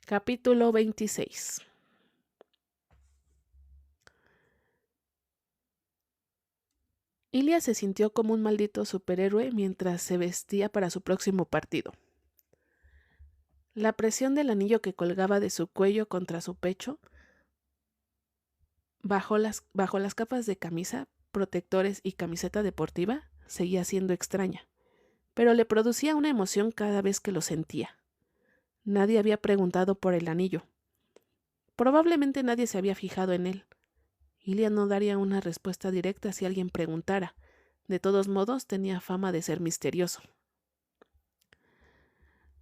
Capítulo 26. Ilya se sintió como un maldito superhéroe mientras se vestía para su próximo partido. La presión del anillo que colgaba de su cuello contra su pecho, bajo las capas de camisa, protectores y camiseta deportiva, seguía siendo extraña, pero le producía una emoción cada vez que lo sentía. Nadie había preguntado por el anillo. Probablemente nadie se había fijado en él. Ilya no daría una respuesta directa si alguien preguntara. De todos modos, tenía fama de ser misterioso.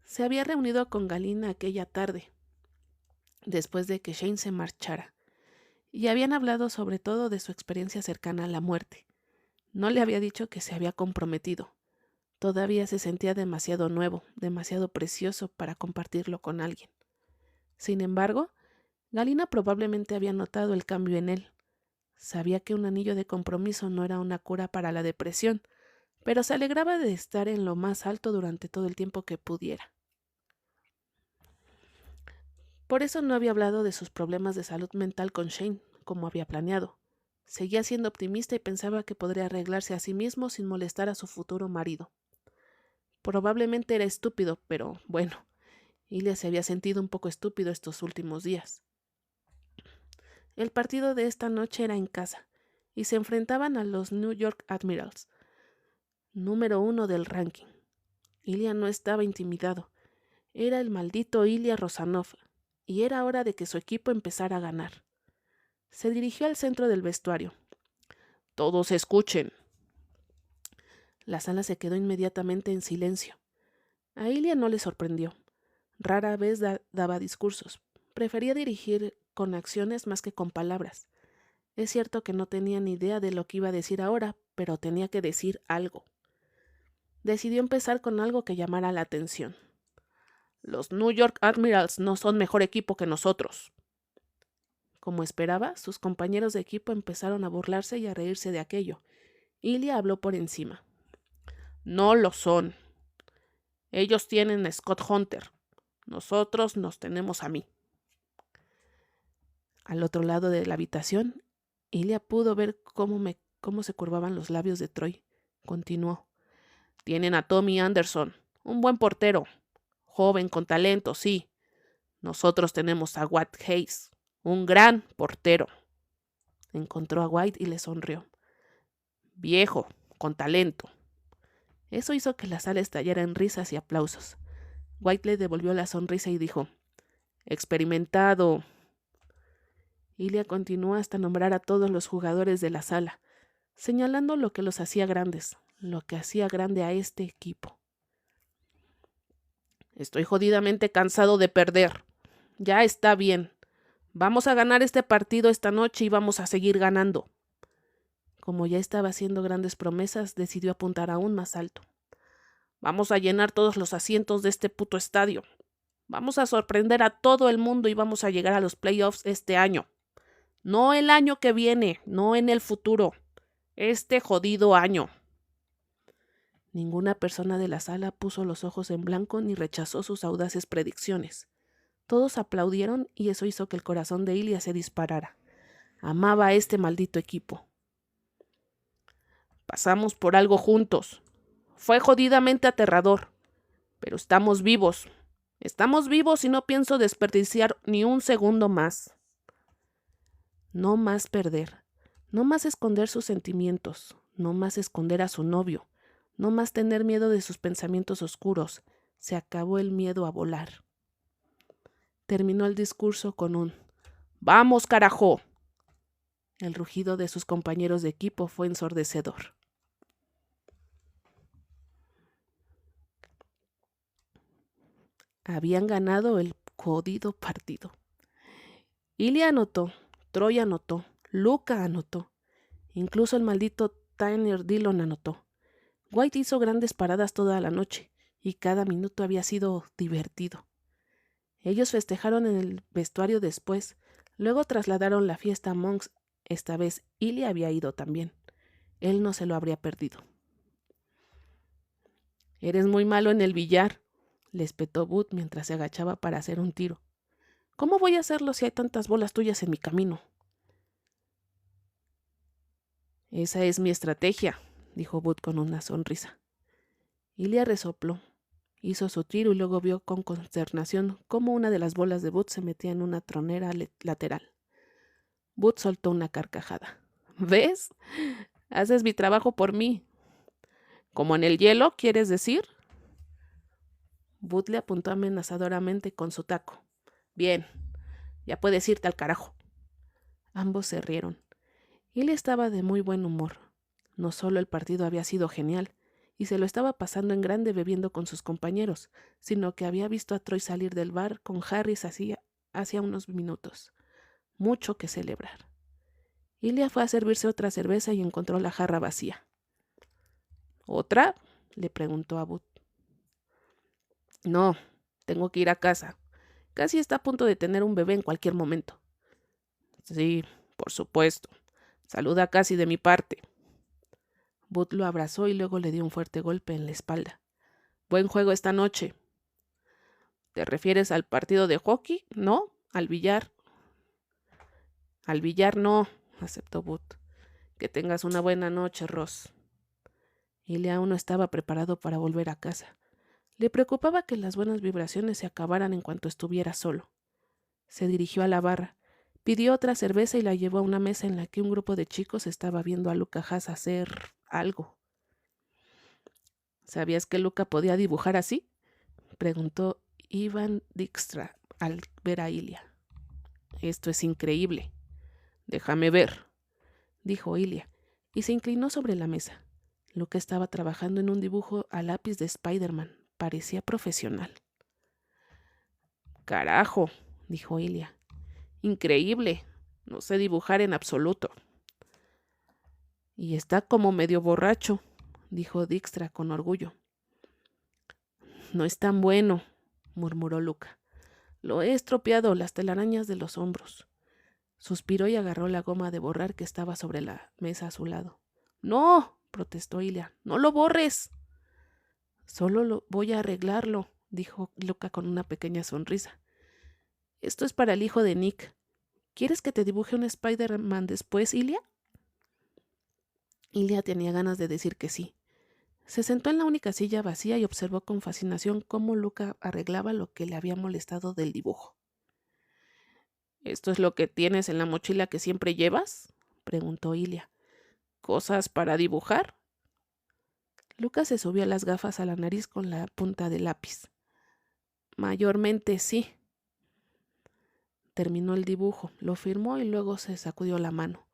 Se había reunido con Galina aquella tarde, después de que Shane se marchara, y habían hablado sobre todo de su experiencia cercana a la muerte. No le había dicho que se había comprometido. Todavía se sentía demasiado nuevo, demasiado precioso para compartirlo con alguien. Sin embargo, Galina probablemente había notado el cambio en él. Sabía que un anillo de compromiso no era una cura para la depresión, pero se alegraba de estar en lo más alto durante todo el tiempo que pudiera. Por eso no había hablado de sus problemas de salud mental con Shane, como había planeado. Seguía siendo optimista y pensaba que podría arreglarse a sí mismo sin molestar a su futuro marido. Probablemente era estúpido, pero bueno, Ilya se había sentido un poco estúpido estos últimos días. El partido de esta noche era en casa, y se enfrentaban a los New York Admirals, número 1 del ranking. Ilya no estaba intimidado. Era el maldito Ilya Rosanov, y era hora de que su equipo empezara a ganar. Se dirigió al centro del vestuario. «Todos escuchen». La sala se quedó inmediatamente en silencio. A Ilya no le sorprendió. Rara vez daba discursos. Prefería dirigir con acciones más que con palabras. Es cierto que no tenía ni idea de lo que iba a decir ahora, pero tenía que decir algo. Decidió empezar con algo que llamara la atención. «Los New York Admirals no son mejor equipo que nosotros». Como esperaba, sus compañeros de equipo empezaron a burlarse y a reírse de aquello. Ilya habló por encima. «No lo son. Ellos tienen a Scott Hunter. Nosotros nos tenemos a mí». Al otro lado de la habitación, Ilya pudo ver cómo se curvaban los labios de Troy. Continuó. «Tienen a Tommy Anderson, un buen portero. Joven con talento, sí. Nosotros tenemos a Watt Hayes, un gran portero». Encontró a White y le sonrió. «Viejo, con talento». Eso hizo que la sala estallara en risas y aplausos. White le devolvió la sonrisa y dijo: «Experimentado». Ilya continuó hasta nombrar a todos los jugadores de la sala, señalando lo que los hacía grandes, lo que hacía grande a este equipo. «Estoy jodidamente cansado de perder. Ya está bien. Vamos a ganar este partido esta noche y vamos a seguir ganando». Como ya estaba haciendo grandes promesas, decidió apuntar aún más alto. «Vamos a llenar todos los asientos de este puto estadio. Vamos a sorprender a todo el mundo y vamos a llegar a los playoffs este año. No el año que viene, no en el futuro. Este jodido año». Ninguna persona de la sala puso los ojos en blanco ni rechazó sus audaces predicciones. Todos aplaudieron y eso hizo que el corazón de Ilya se disparara. Amaba a este maldito equipo. «Pasamos por algo juntos. Fue jodidamente aterrador. Pero estamos vivos. Estamos vivos y no pienso desperdiciar ni un segundo más». No más perder. No más esconder sus sentimientos. No más esconder a su novio. No más tener miedo de sus pensamientos oscuros. Se acabó el miedo a volar. Terminó el discurso con un «¡Vamos, carajo!». El rugido de sus compañeros de equipo fue ensordecedor. Habían ganado el jodido partido. Ilya anotó, Troy anotó, Luka anotó. Incluso el maldito Tyler Dillon anotó. White hizo grandes paradas toda la noche, y cada minuto había sido divertido. Ellos festejaron en el vestuario después, luego trasladaron la fiesta a Monks. Esta vez Ilya había ido también. Él no se lo habría perdido. «Eres muy malo en el billar», le espetó Booth mientras se agachaba para hacer un tiro. ¿Cómo voy a hacerlo si hay tantas bolas tuyas en mi camino? Esa es mi estrategia, dijo Bud con una sonrisa. Ilia resopló, hizo su tiro y luego vio con consternación cómo una de las bolas de Bud se metía en una tronera lateral. Bud soltó una carcajada. ¿Ves? Haces mi trabajo por mí. ¿Como en el hielo, quieres decir? Bud le apuntó amenazadoramente con su taco. Bien, ya puedes irte al carajo. Ambos se rieron. Ilia estaba de muy buen humor. No solo el partido había sido genial, y se lo estaba pasando en grande bebiendo con sus compañeros, sino que había visto a Troy salir del bar con Harris hacía unos minutos. Mucho que celebrar. Ilia fue a servirse otra cerveza y encontró la jarra vacía. ¿Otra? Le preguntó a Bud. No, tengo que ir a casa. Casi está a punto de tener un bebé en cualquier momento. Sí, por supuesto. Saluda a Cassie de mi parte. Bud lo abrazó y luego le dio un fuerte golpe en la espalda. Buen juego esta noche. ¿Te refieres al partido de hockey? No, al billar. Al billar no, aceptó Bud. Que tengas una buena noche, Ross. Ilia aún no estaba preparado para volver a casa. Le preocupaba que las buenas vibraciones se acabaran en cuanto estuviera solo. Se dirigió a la barra, pidió otra cerveza y la llevó a una mesa en la que un grupo de chicos estaba viendo a Luca Haas hacer algo. ¿Sabías que Luca podía dibujar así? Preguntó Ivan Dijkstra al ver a Ilia. Esto es increíble. Déjame ver, dijo Ilia, y se inclinó sobre la mesa. Luca estaba trabajando en un dibujo a lápiz de Spider-Man. Parecía profesional. Carajo, dijo Ilia. Increíble. No sé dibujar en absoluto. Y está como medio borracho, dijo Dijkstra con orgullo. No es tan bueno, murmuró Luca. Lo he estropeado las telarañas de los hombros. Suspiró y agarró la goma de borrar que estaba sobre la mesa a su lado. No, protestó Ilia, no lo borres. Solo voy a arreglarlo, dijo Luca con una pequeña sonrisa. Esto es para el hijo de Nick. ¿Quieres que te dibuje un Spider-Man después, Ilia? Ilia tenía ganas de decir que sí. Se sentó en la única silla vacía y observó con fascinación cómo Luca arreglaba lo que le había molestado del dibujo. ¿Esto es lo que tienes en la mochila que siempre llevas? Preguntó Ilia. ¿Cosas para dibujar? Luca se subió las gafas a la nariz con la punta del lápiz. Mayormente sí. Terminó el dibujo, lo firmó y luego se sacudió la mano.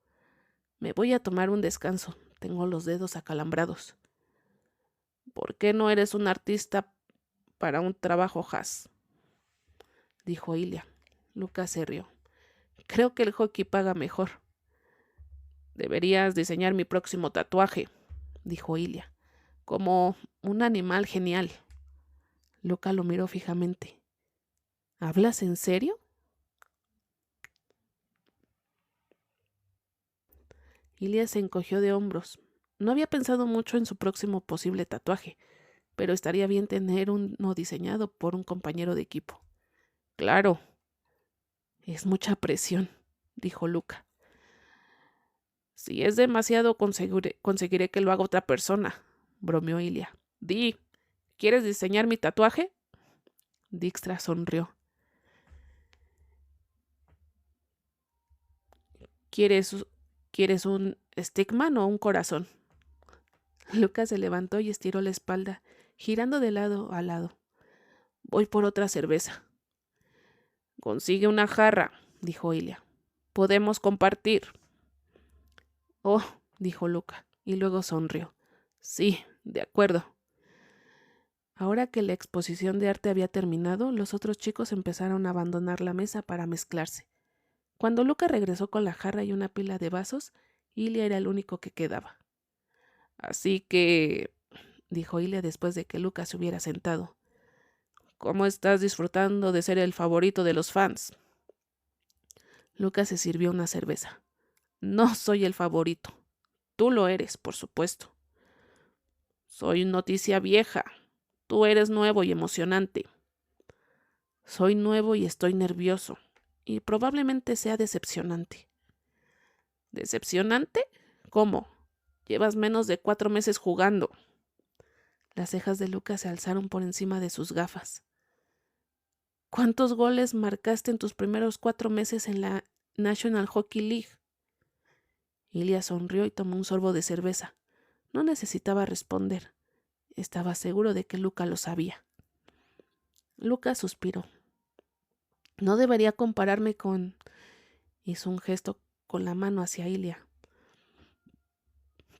Me voy a tomar un descanso. Tengo los dedos acalambrados. ¿Por qué no eres un artista para un trabajo Haas? Dijo Ilia. Luca se rió. Creo que el hockey paga mejor. Deberías diseñar mi próximo tatuaje, dijo Ilia. Como un animal genial. Luca lo miró fijamente. ¿Hablas en serio? Ilia se encogió de hombros. No había pensado mucho en su próximo posible tatuaje, pero estaría bien tener uno diseñado por un compañero de equipo. Claro. Es mucha presión, dijo Luca. Si es demasiado, conseguiré que lo haga otra persona, bromeó Ilia. Di, ¿quieres diseñar mi tatuaje? Dijkstra sonrió. ¿Quieres un stickman o un corazón? Luca se levantó y estiró la espalda, girando de lado a lado. Voy por otra cerveza. Consigue una jarra, dijo Ilia. Podemos compartir. Oh, dijo Luca, y luego sonrió. Sí, de acuerdo. Ahora que la exposición de arte había terminado, los otros chicos empezaron a abandonar la mesa para mezclarse. Cuando Luca regresó con la jarra y una pila de vasos, Ilia era el único que quedaba. Así que, dijo Ilia después de que Luca se hubiera sentado, ¿cómo estás disfrutando de ser el favorito de los fans? Luca se sirvió una cerveza. No soy el favorito. Tú lo eres, por supuesto. Soy noticia vieja. Tú eres nuevo y emocionante. Soy nuevo y estoy nervioso. y probablemente sea decepcionante. ¿Decepcionante? ¿Cómo? Llevas menos de 4 meses jugando. Las cejas de Lucas se alzaron por encima de sus gafas. ¿Cuántos goles marcaste en tus primeros 4 meses en la National Hockey League? Ilya sonrió y tomó un sorbo de cerveza. No necesitaba responder. Estaba seguro de que Luca lo sabía. Lucas suspiró. No debería compararme con... Hizo un gesto con la mano hacia Ilya.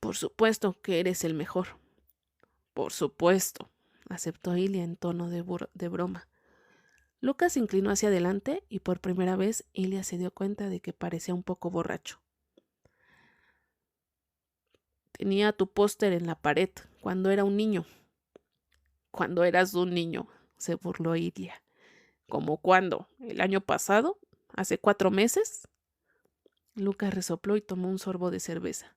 Por supuesto que eres el mejor. Por supuesto, aceptó Ilya en tono de broma. Lucas se inclinó hacia adelante y por primera vez Ilya se dio cuenta de que parecía un poco borracho. Tenía tu póster en la pared cuando era un niño. Cuando eras un niño, se burló Ilya. ¿Cómo cuándo? ¿El año pasado? ¿Hace 4 meses? Lucas resopló y tomó un sorbo de cerveza.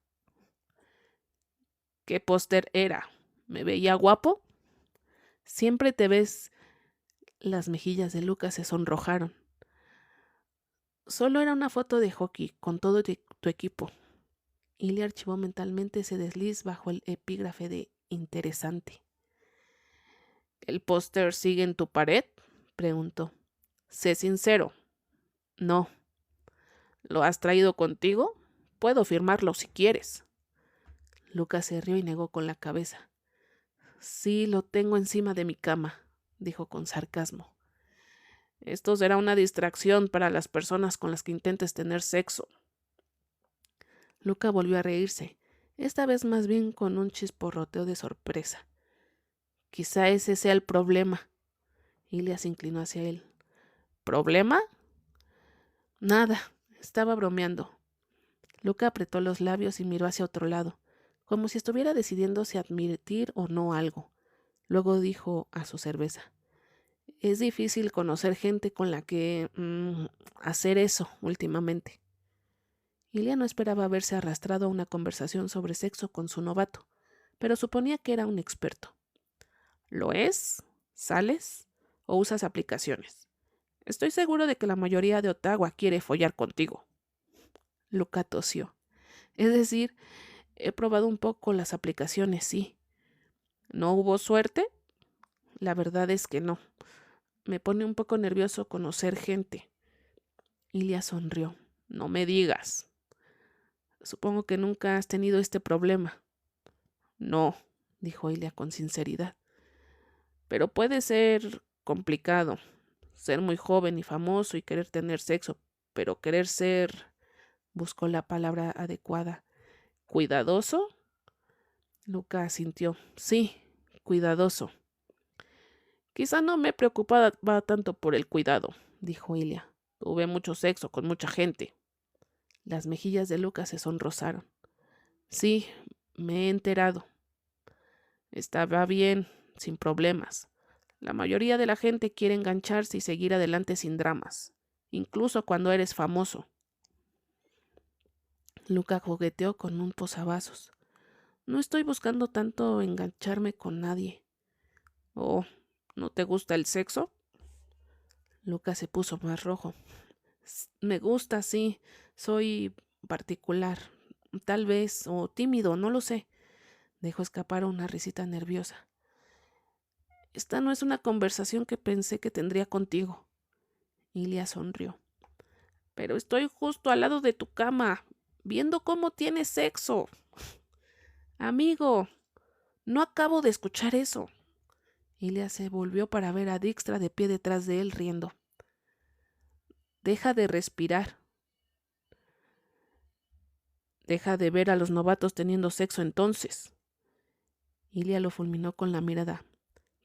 ¿Qué póster era? ¿Me veía guapo? Siempre te ves... Las mejillas de Lucas se sonrojaron. Solo era una foto de hockey con todo tu equipo. Ilya archivó mentalmente ese desliz bajo el epígrafe de interesante. ¿El póster sigue en tu pared? Preguntó. Sé sincero. No. ¿Lo has traído contigo? Puedo firmarlo si quieres. Lucas se rió y negó con la cabeza. Sí, lo tengo encima de mi cama, dijo con sarcasmo. Esto será una distracción para las personas con las que intentes tener sexo. Luca volvió a reírse, esta vez más bien con un chisporroteo de sorpresa. Quizá ese sea el problema. Ilya se inclinó hacia él. ¿Problema? Nada, estaba bromeando. Luca apretó los labios y miró hacia otro lado, como si estuviera decidiendo si admitir o no algo. Luego dijo a su cerveza. Es difícil conocer gente con la que hacer eso últimamente. Ilya no esperaba haberse arrastrado a una conversación sobre sexo con su novato, pero suponía que era un experto. ¿Lo es? ¿Sales? ¿O usas aplicaciones? Estoy seguro de que la mayoría de Ottawa quiere follar contigo. Luca tosió. Es decir, he probado un poco las aplicaciones, sí. ¿No hubo suerte? La verdad es que no. Me pone un poco nervioso conocer gente. Ilya sonrió. No me digas. Supongo que nunca has tenido este problema. No, dijo Ilya con sinceridad. Pero puede ser complicado. Ser muy joven y famoso y querer tener sexo, pero querer ser... Buscó la palabra adecuada. ¿Cuidadoso? Luca asintió. Sí, cuidadoso. Quizá no me preocupaba tanto por el cuidado, dijo Ilya. Tuve mucho sexo con mucha gente. Las mejillas de Lucas se sonrosaron. Sí, me he enterado. Estaba bien, sin problemas. La mayoría de la gente quiere engancharse y seguir adelante sin dramas, incluso cuando eres famoso. Luca jugueteó con un posavasos. No estoy buscando tanto engancharme con nadie. Oh, ¿no te gusta el sexo? Luca se puso más rojo. Me gusta, sí. Soy particular. Tal vez, o tímido, no lo sé. Dejó escapar una risita nerviosa. Esta no es una conversación que pensé que tendría contigo. Ilya sonrió. Pero estoy justo al lado de tu cama, viendo cómo tienes sexo. Amigo, no acabo de escuchar eso. Ilya se volvió para ver a Dijkstra de pie detrás de él riendo. Deja de respirar. Deja de ver a los novatos teniendo sexo entonces. Ilya lo fulminó con la mirada.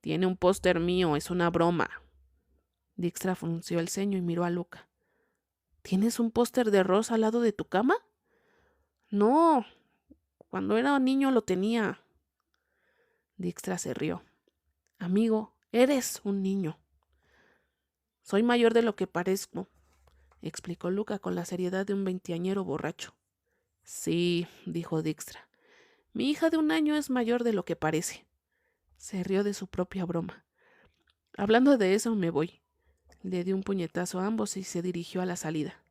Tiene un póster mío, es una broma. Dijkstra frunció el ceño y miró a Luca. ¿Tienes un póster de Ross al lado de tu cama? No, cuando era niño lo tenía. Dijkstra se rió. Amigo, eres un niño. Soy mayor de lo que parezco, explicó Luca con la seriedad de un veinteañero borracho. Sí, dijo Dijkstra. Mi hija de 1 año es mayor de lo que parece. Se rió de su propia broma. Hablando de eso, me voy. Le dio un puñetazo a ambos y se dirigió a la salida.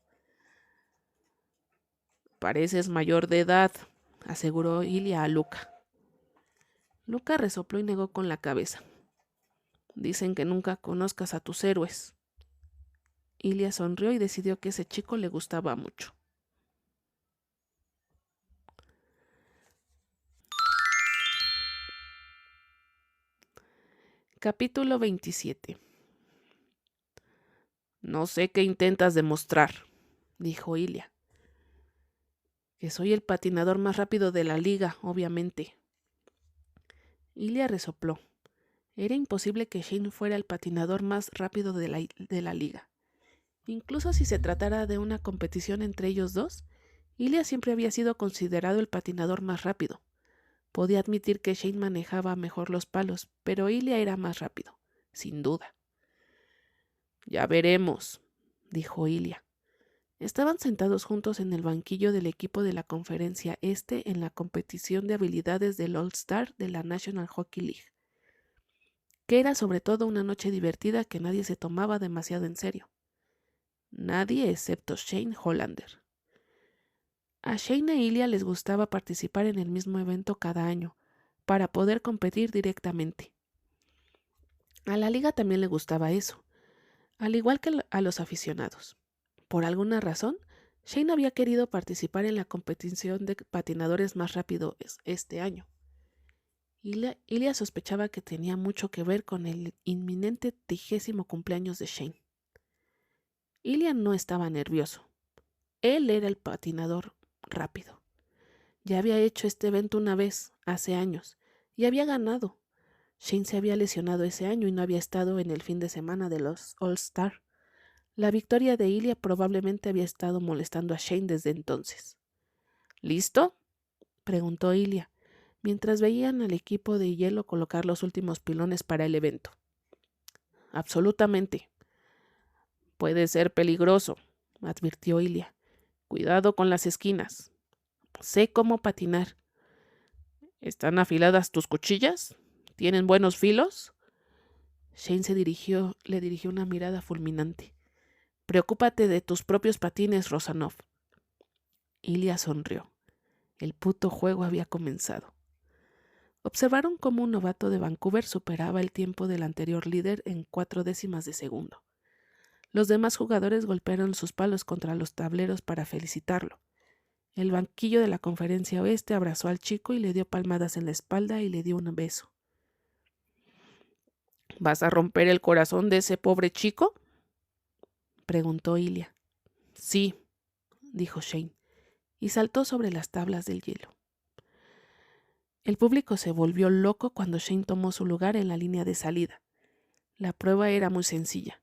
«Pareces mayor de edad», aseguró Ilya a Luca. Luca resopló y negó con la cabeza. «Dicen que nunca conozcas a tus héroes». Ilya sonrió y decidió que ese chico le gustaba mucho. Capítulo 27. «No sé qué intentas demostrar», dijo Ilya. «Que soy el patinador más rápido de la liga, obviamente». Ilya resopló. Era imposible que Shane fuera el patinador más rápido de la liga. Incluso si se tratara de una competición entre ellos dos, Ilya siempre había sido considerado el patinador más rápido. Podía admitir que Shane manejaba mejor los palos, pero Ilya era más rápido, sin duda. «Ya veremos», dijo Ilya. Estaban sentados juntos en el banquillo del equipo de la Conferencia Este en la competición de habilidades del All-Star de la National Hockey League, que era sobre todo una noche divertida que nadie se tomaba demasiado en serio. Nadie excepto Shane Hollander. A Shane e Ilya les gustaba participar en el mismo evento cada año, para poder competir directamente. A la liga también le gustaba eso, al igual que a los aficionados. Por alguna razón, Shane había querido participar en la competición de patinadores más rápidos este año. Ilya sospechaba que tenía mucho que ver con el inminente 30º cumpleaños de Shane. Ilya no estaba nervioso. Él era el patinador rápido. Ya había hecho este evento una vez, hace años, y había ganado. Shane se había lesionado ese año y no había estado en el fin de semana de los All-Star. La victoria de Ilya probablemente había estado molestando a Shane desde entonces. «¿Listo?», preguntó Ilya, mientras veían al equipo de hielo colocar los últimos pilones para el evento. «Absolutamente». «Puede ser peligroso», advirtió Ilya. «Cuidado con las esquinas. Sé cómo patinar». «¿Están afiladas tus cuchillas? ¿Tienen buenos filos?». Shane le dirigió una mirada fulminante. «Preocúpate de tus propios patines, Rosanov». Ilya sonrió. El puto juego había comenzado. Observaron cómo un novato de Vancouver superaba el tiempo del anterior líder en 0,4 de segundo. Los demás jugadores golpearon sus palos contra los tableros para felicitarlo. El banquillo de la Conferencia Oeste abrazó al chico y le dio palmadas en la espalda y le dio un beso. «¿Vas a romper el corazón de ese pobre chico?», preguntó Ilya. «Sí», dijo Shane, y saltó sobre las tablas del hielo. El público se volvió loco cuando Shane tomó su lugar en la línea de salida. La prueba era muy sencilla.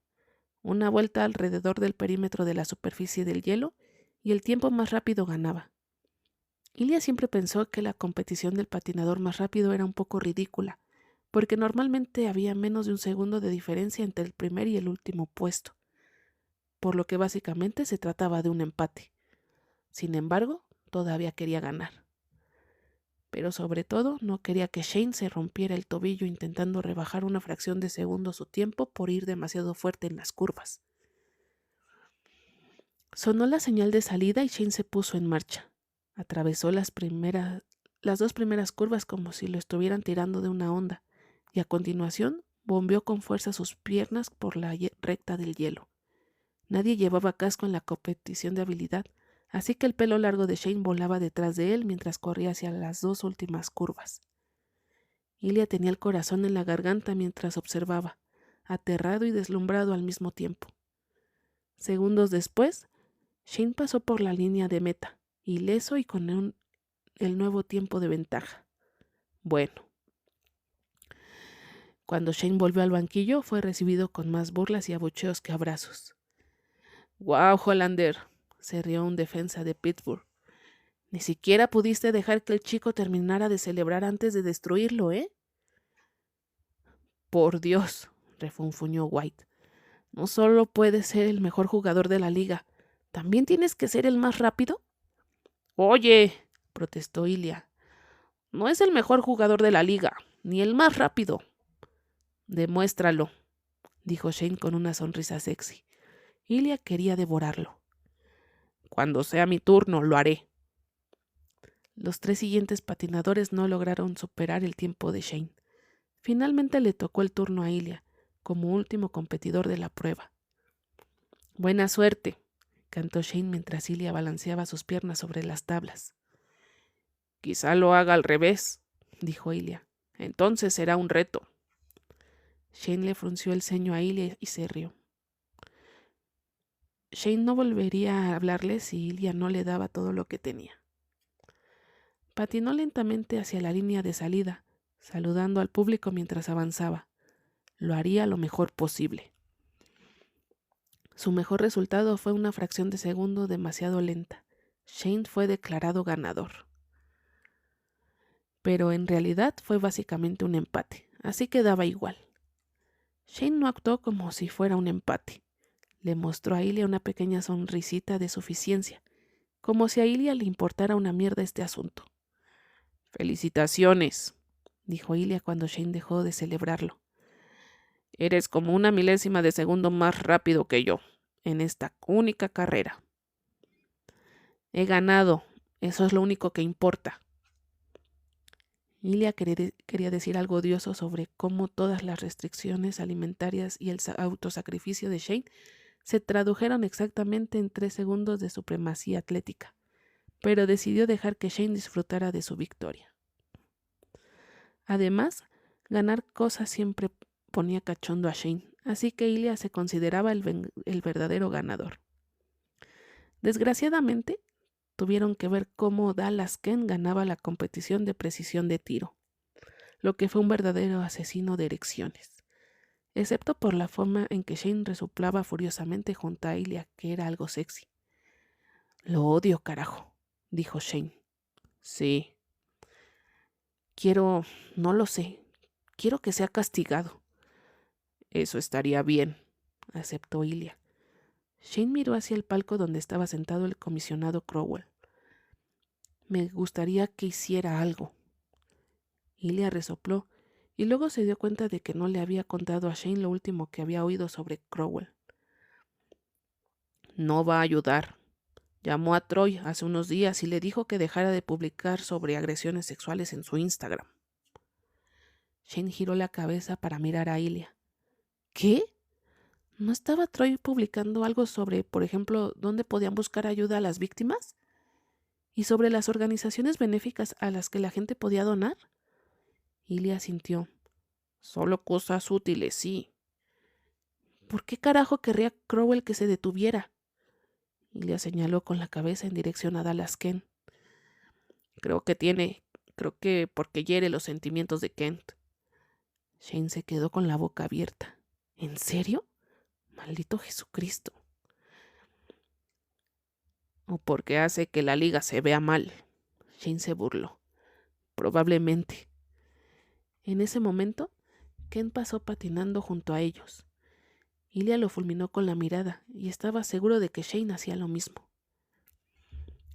Una vuelta alrededor del perímetro de la superficie del hielo y el tiempo más rápido ganaba. Ilya siempre pensó que la competición del patinador más rápido era un poco ridícula, porque normalmente había menos de un segundo de diferencia entre el primer y el último puesto, por lo que básicamente se trataba de un empate. Sin embargo, todavía quería ganar. Pero sobre todo no quería que Shane se rompiera el tobillo intentando rebajar una fracción de segundo su tiempo por ir demasiado fuerte en las curvas. Sonó la señal de salida y Shane se puso en marcha. Atravesó las 2 primeras curvas como si lo estuvieran tirando de una onda, y a continuación bombeó con fuerza sus piernas por la recta del hielo. Nadie llevaba casco en la competición de habilidad, así que el pelo largo de Shane volaba detrás de él mientras corría hacia las 2 últimas curvas. Ilya tenía el corazón en la garganta mientras observaba, aterrado y deslumbrado al mismo tiempo. Segundos después, Shane pasó por la línea de meta, ileso y con el nuevo tiempo de ventaja. Bueno. Cuando Shane volvió al banquillo, fue recibido con más burlas y abucheos que abrazos. «¡Guau, Hollander!», se rió un defensa de Pittsburgh. «Ni siquiera pudiste dejar que el chico terminara de celebrar antes de destruirlo, ¿eh?». «Por Dios», refunfuñó White. «No solo puedes ser el mejor jugador de la liga, ¿también tienes que ser el más rápido?». «Oye», protestó Ilya, «no es el mejor jugador de la liga, ni el más rápido». «Demuéstralo», dijo Shane con una sonrisa sexy. Ilya quería devorarlo. Cuando sea mi turno, lo haré. Los 3 siguientes patinadores no lograron superar el tiempo de Shane. Finalmente le tocó el turno a Ilya, como último competidor de la prueba. Buena suerte, cantó Shane mientras Ilya balanceaba sus piernas sobre las tablas. Quizá lo haga al revés, dijo Ilya. Entonces será un reto. Shane le frunció el ceño a Ilya y se rió. Shane no volvería a hablarle si Ilya no le daba todo lo que tenía. Patinó lentamente hacia la línea de salida, saludando al público mientras avanzaba. Lo haría lo mejor posible. Su mejor resultado fue una fracción de segundo demasiado lenta. Shane fue declarado ganador. Pero en realidad fue básicamente un empate, así que daba igual. Shane no actuó como si fuera un empate. Le mostró a Ilya una pequeña sonrisita de suficiencia, como si a Ilya le importara una mierda este asunto. «Felicitaciones», dijo Ilya cuando Shane dejó de celebrarlo. «Eres como 1/1000 de segundo más rápido que yo en esta única carrera». «He ganado, eso es lo único que importa». Ilya quería decir algo odioso sobre cómo todas las restricciones alimentarias y el autosacrificio de Shane se tradujeron exactamente en 3 segundos de supremacía atlética, pero decidió dejar que Shane disfrutara de su victoria. Además, ganar cosas siempre ponía cachondo a Shane, así que Ilya se consideraba el verdadero ganador. Desgraciadamente, tuvieron que ver cómo Dallas Ken ganaba la competición de precisión de tiro, lo que fue un verdadero asesino de erecciones, excepto por la forma en que Shane resoplaba furiosamente junto a Ilya, que era algo sexy. «Lo odio, carajo», dijo Shane. «Sí». No lo sé, quiero que sea castigado». «Eso estaría bien», aceptó Ilya. Shane miró hacia el palco donde estaba sentado el comisionado Crowell. «Me gustaría que hiciera algo». Ilya resopló y luego se dio cuenta de que no le había contado a Shane lo último que había oído sobre Crowell. «No va a ayudar. Llamó a Troy hace unos días y le dijo que dejara de publicar sobre agresiones sexuales en su Instagram». Shane giró la cabeza para mirar a Ilya. «¿Qué? ¿No estaba Troy publicando algo sobre, por ejemplo, dónde podían buscar ayuda a las víctimas? ¿Y sobre las organizaciones benéficas a las que la gente podía donar?» Ilya asintió. «Solo cosas útiles, sí». «¿Por qué carajo querría Crowell que se detuviera?» Ilya señaló con la cabeza en dirección a Dallas Kent. Creo que porque hiere los sentimientos de Kent». Shane se quedó con la boca abierta. ¿En serio? Maldito Jesucristo. «O porque hace que la liga se vea mal». Shane se burló. «Probablemente». En ese momento, Ken pasó patinando junto a ellos. Ilya lo fulminó con la mirada y estaba seguro de que Shane hacía lo mismo.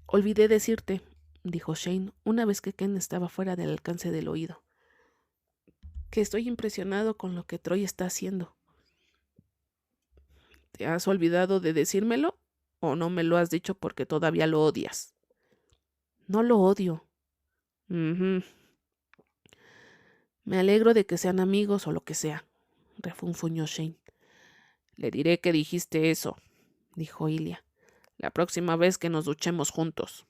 «Olvidé decirte», dijo Shane una vez que Ken estaba fuera del alcance del oído, «que estoy impresionado con lo que Troy está haciendo». «¿Te has olvidado de decírmelo o no me lo has dicho porque todavía lo odias?» «No lo odio». «Mhm». «Me alegro de que sean amigos o lo que sea», refunfuñó Shane. «Le diré que dijiste eso», dijo Ilya, «la próxima vez que nos duchemos juntos».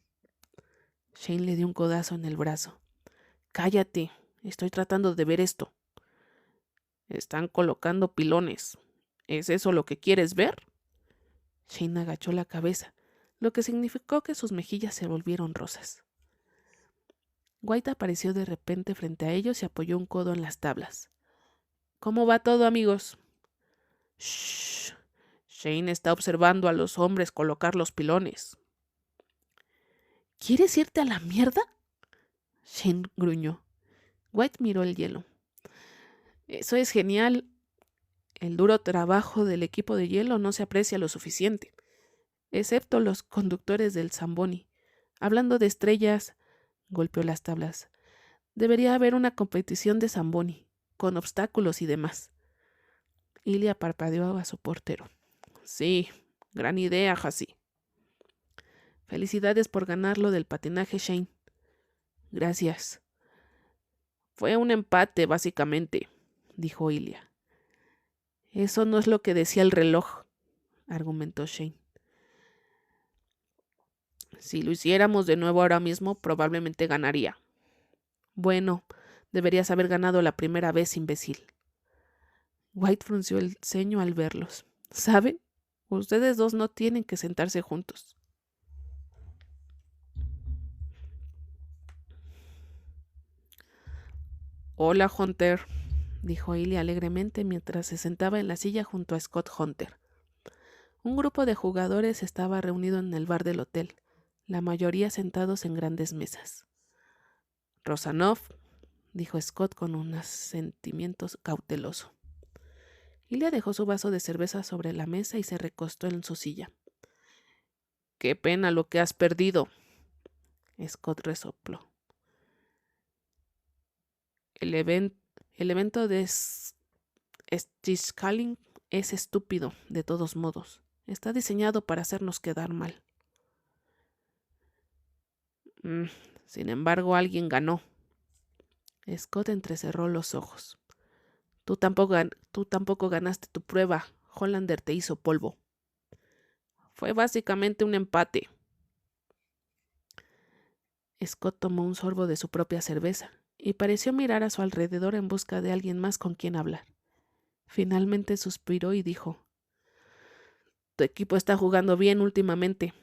Shane le dio un codazo en el brazo. «Cállate, estoy tratando de ver esto». «Están colocando pilones. ¿Es eso lo que quieres ver?» Shane agachó la cabeza, lo que significó que sus mejillas se volvieron rosas. White apareció de repente frente a ellos y apoyó un codo en las tablas. «¿Cómo va todo, amigos?» «Shh. Shane está observando a los hombres colocar los pilones». «¿Quieres irte a la mierda?» Shane gruñó. White miró el hielo. «Eso es genial. El duro trabajo del equipo de hielo no se aprecia lo suficiente, excepto los conductores del Zamboni. Hablando de estrellas», golpeó las tablas, «debería haber una competición de Zamboni, con obstáculos y demás». Ilya parpadeó a su portero. Sí, gran idea, Hassie. Felicidades por ganar lo del patinaje, Shane. Gracias. Fue un empate, básicamente, dijo Ilya. Eso no es lo que decía el reloj, argumentó Shane. Si lo hiciéramos de nuevo ahora mismo, probablemente ganaría. Bueno, deberías haber ganado la primera vez, imbécil. White frunció el ceño al verlos. ¿Saben? Ustedes dos no tienen que sentarse juntos. Hola, Hunter, dijo Ilya alegremente mientras se sentaba en la silla junto a Scott Hunter. Un grupo de jugadores estaba reunido en el bar del hotel, la mayoría sentados en grandes mesas. Rosanov, dijo Scott con un asentimiento cauteloso. Ilya dejó su vaso de cerveza sobre la mesa y se recostó en su silla. Qué pena lo que has perdido. Scott resopló. El evento de Stiscaling es estúpido, de todos modos. Está diseñado para hacernos quedar mal. Sin embargo, alguien ganó. Scott entrecerró los ojos. Tú tampoco ganaste tu prueba. Hollander te hizo polvo. Fue básicamente un empate. Scott tomó un sorbo de su propia cerveza y pareció mirar a su alrededor en busca de alguien más con quien hablar. Finalmente suspiró y dijo: Tu equipo está jugando bien últimamente.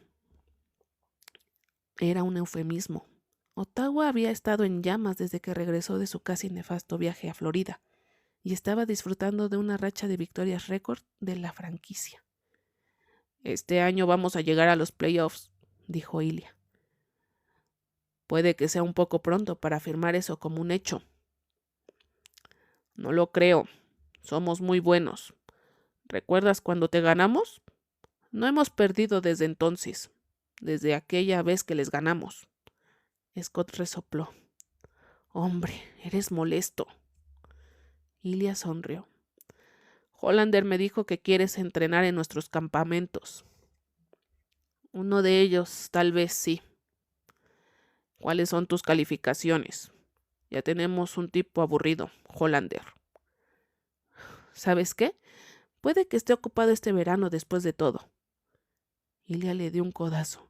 Era un eufemismo. Ottawa había estado en llamas desde que regresó de su casi nefasto viaje a Florida y estaba disfrutando de una racha de victorias récord de la franquicia. Este año vamos a llegar a los playoffs, dijo Ilya. Puede que sea un poco pronto para afirmar eso como un hecho. No lo creo. Somos muy buenos. ¿Recuerdas cuando te ganamos? No hemos perdido desde entonces, desde aquella vez que les ganamos. Scott resopló. Hombre, eres molesto. Ilya sonrió. Hollander me dijo que quieres entrenar en nuestros campamentos. Uno de ellos, tal vez sí. ¿Cuáles son tus calificaciones? Ya tenemos un tipo aburrido, Hollander. ¿Sabes qué? Puede que esté ocupado este verano después de todo. Ilya le dio un codazo.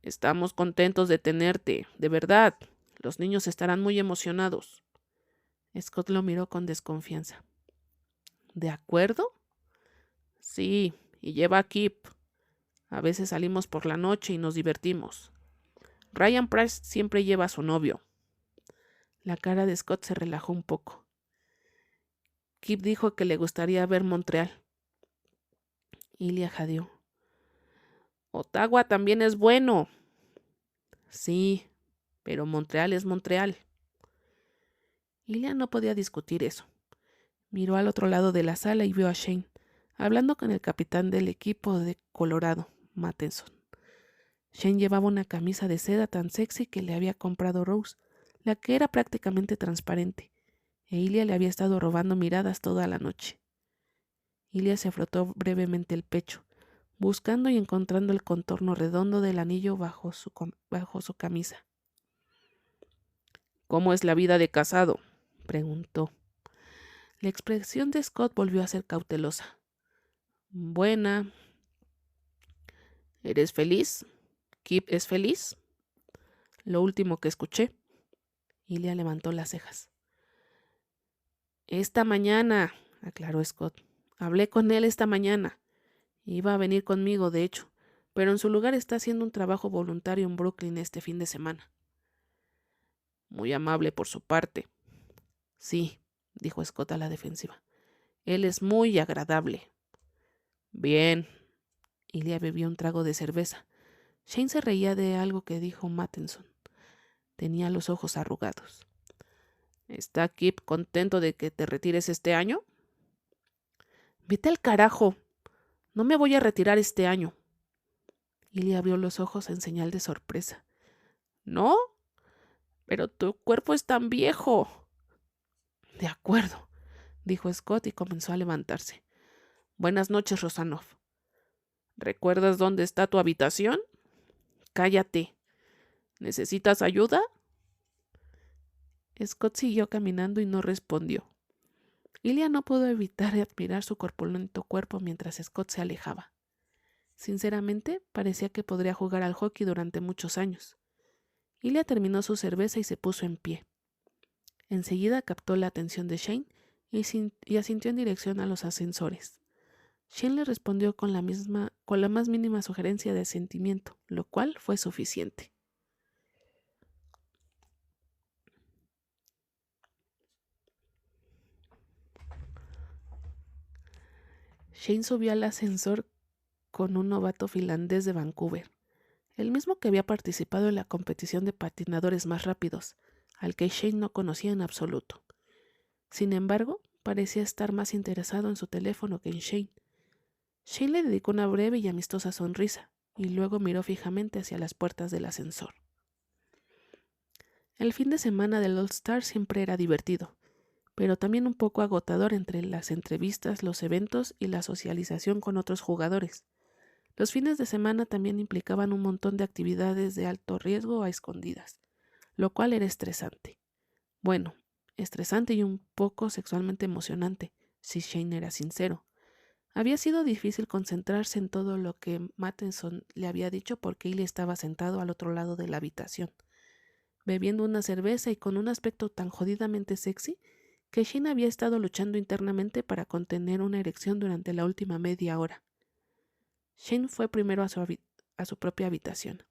Estamos contentos de tenerte, de verdad. Los niños estarán muy emocionados. Scott lo miró con desconfianza. ¿De acuerdo? Sí, y lleva a Kip. A veces salimos por la noche y nos divertimos. Ryan Price siempre lleva a su novio. La cara de Scott se relajó un poco. Kip dijo que le gustaría ver Montreal. Ilya jadeó. Ottawa también es bueno. Sí, pero Montreal es Montreal. Ilya no podía discutir eso. Miró al otro lado de la sala y vio a Shane, hablando con el capitán del equipo de Colorado, Matheson. Shane llevaba una camisa de seda tan sexy que le había comprado Rose, la que era prácticamente transparente, e Ilya le había estado robando miradas toda la noche. Ilya se frotó brevemente el pecho, buscando y encontrando el contorno redondo del anillo bajo su camisa. ¿Cómo es la vida de casado?, preguntó. La expresión de Scott volvió a ser cautelosa. Buena. ¿Eres feliz? ¿Kip es feliz? Lo último que escuché. Ilya levantó las cejas. Esta mañana, aclaró Scott. Hablé con él esta mañana. Iba a venir conmigo, de hecho, pero en su lugar está haciendo un trabajo voluntario en Brooklyn este fin de semana. Muy amable por su parte. Sí, dijo Scott a la defensiva. Él es muy agradable. Bien. Ilya bebió un trago de cerveza. Shane se reía de algo que dijo Matheson. Tenía los ojos arrugados. ¿Está Kip contento de que te retires este año? Vete al carajo. No me voy a retirar este año. Ilya abrió los ojos en señal de sorpresa. ¿No? Pero tu cuerpo es tan viejo. De acuerdo. dijo Scott y comenzó a levantarse. Buenas noches, Rosanov. ¿Recuerdas dónde está tu habitación? Cállate. ¿Necesitas ayuda? Scott siguió caminando y no respondió. Ilya no pudo evitar admirar su corpulento cuerpo mientras Scott se alejaba. Sinceramente, parecía que podría jugar al hockey durante muchos años. Ilya terminó su cerveza y se puso en pie. Enseguida captó la atención de Shane y asintió en dirección a los ascensores. Shane le respondió con la más mínima sugerencia de asentimiento, lo cual fue suficiente. Shane subió al ascensor con un novato finlandés de Vancouver, el mismo que había participado en la competición de patinadores más rápidos, al que Shane no conocía en absoluto. Sin embargo, parecía estar más interesado en su teléfono que en Shane. Shane le dedicó una breve y amistosa sonrisa, y luego miró fijamente hacia las puertas del ascensor. El fin de semana del All-Star siempre era divertido, pero también un poco agotador entre las entrevistas, los eventos y la socialización con otros jugadores. Los fines de semana también implicaban un montón de actividades de alto riesgo a escondidas, lo cual era estresante. Bueno, estresante y un poco sexualmente emocionante, si Shane era sincero. Había sido difícil concentrarse en todo lo que Matheson le había dicho porque Ilya estaba sentado al otro lado de la habitación, bebiendo una cerveza y con un aspecto tan jodidamente sexy que Shane había estado luchando internamente para contener una erección durante la última media hora. Shane fue primero a su propia habitación,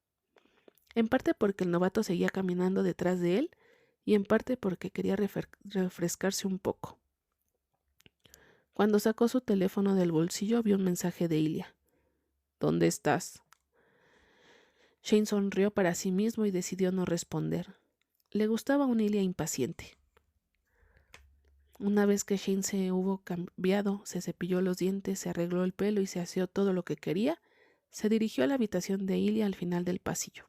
en parte porque el novato seguía caminando detrás de él y en parte porque quería refrescarse un poco. Cuando sacó su teléfono del bolsillo vio un mensaje de Ilya. ¿Dónde estás? Shane sonrió para sí mismo y decidió no responder. Le gustaba un Ilya impaciente. Una vez que Shane se hubo cambiado, se cepilló los dientes, se arregló el pelo y se aseó todo lo que quería, se dirigió a la habitación de Ilya al final del pasillo.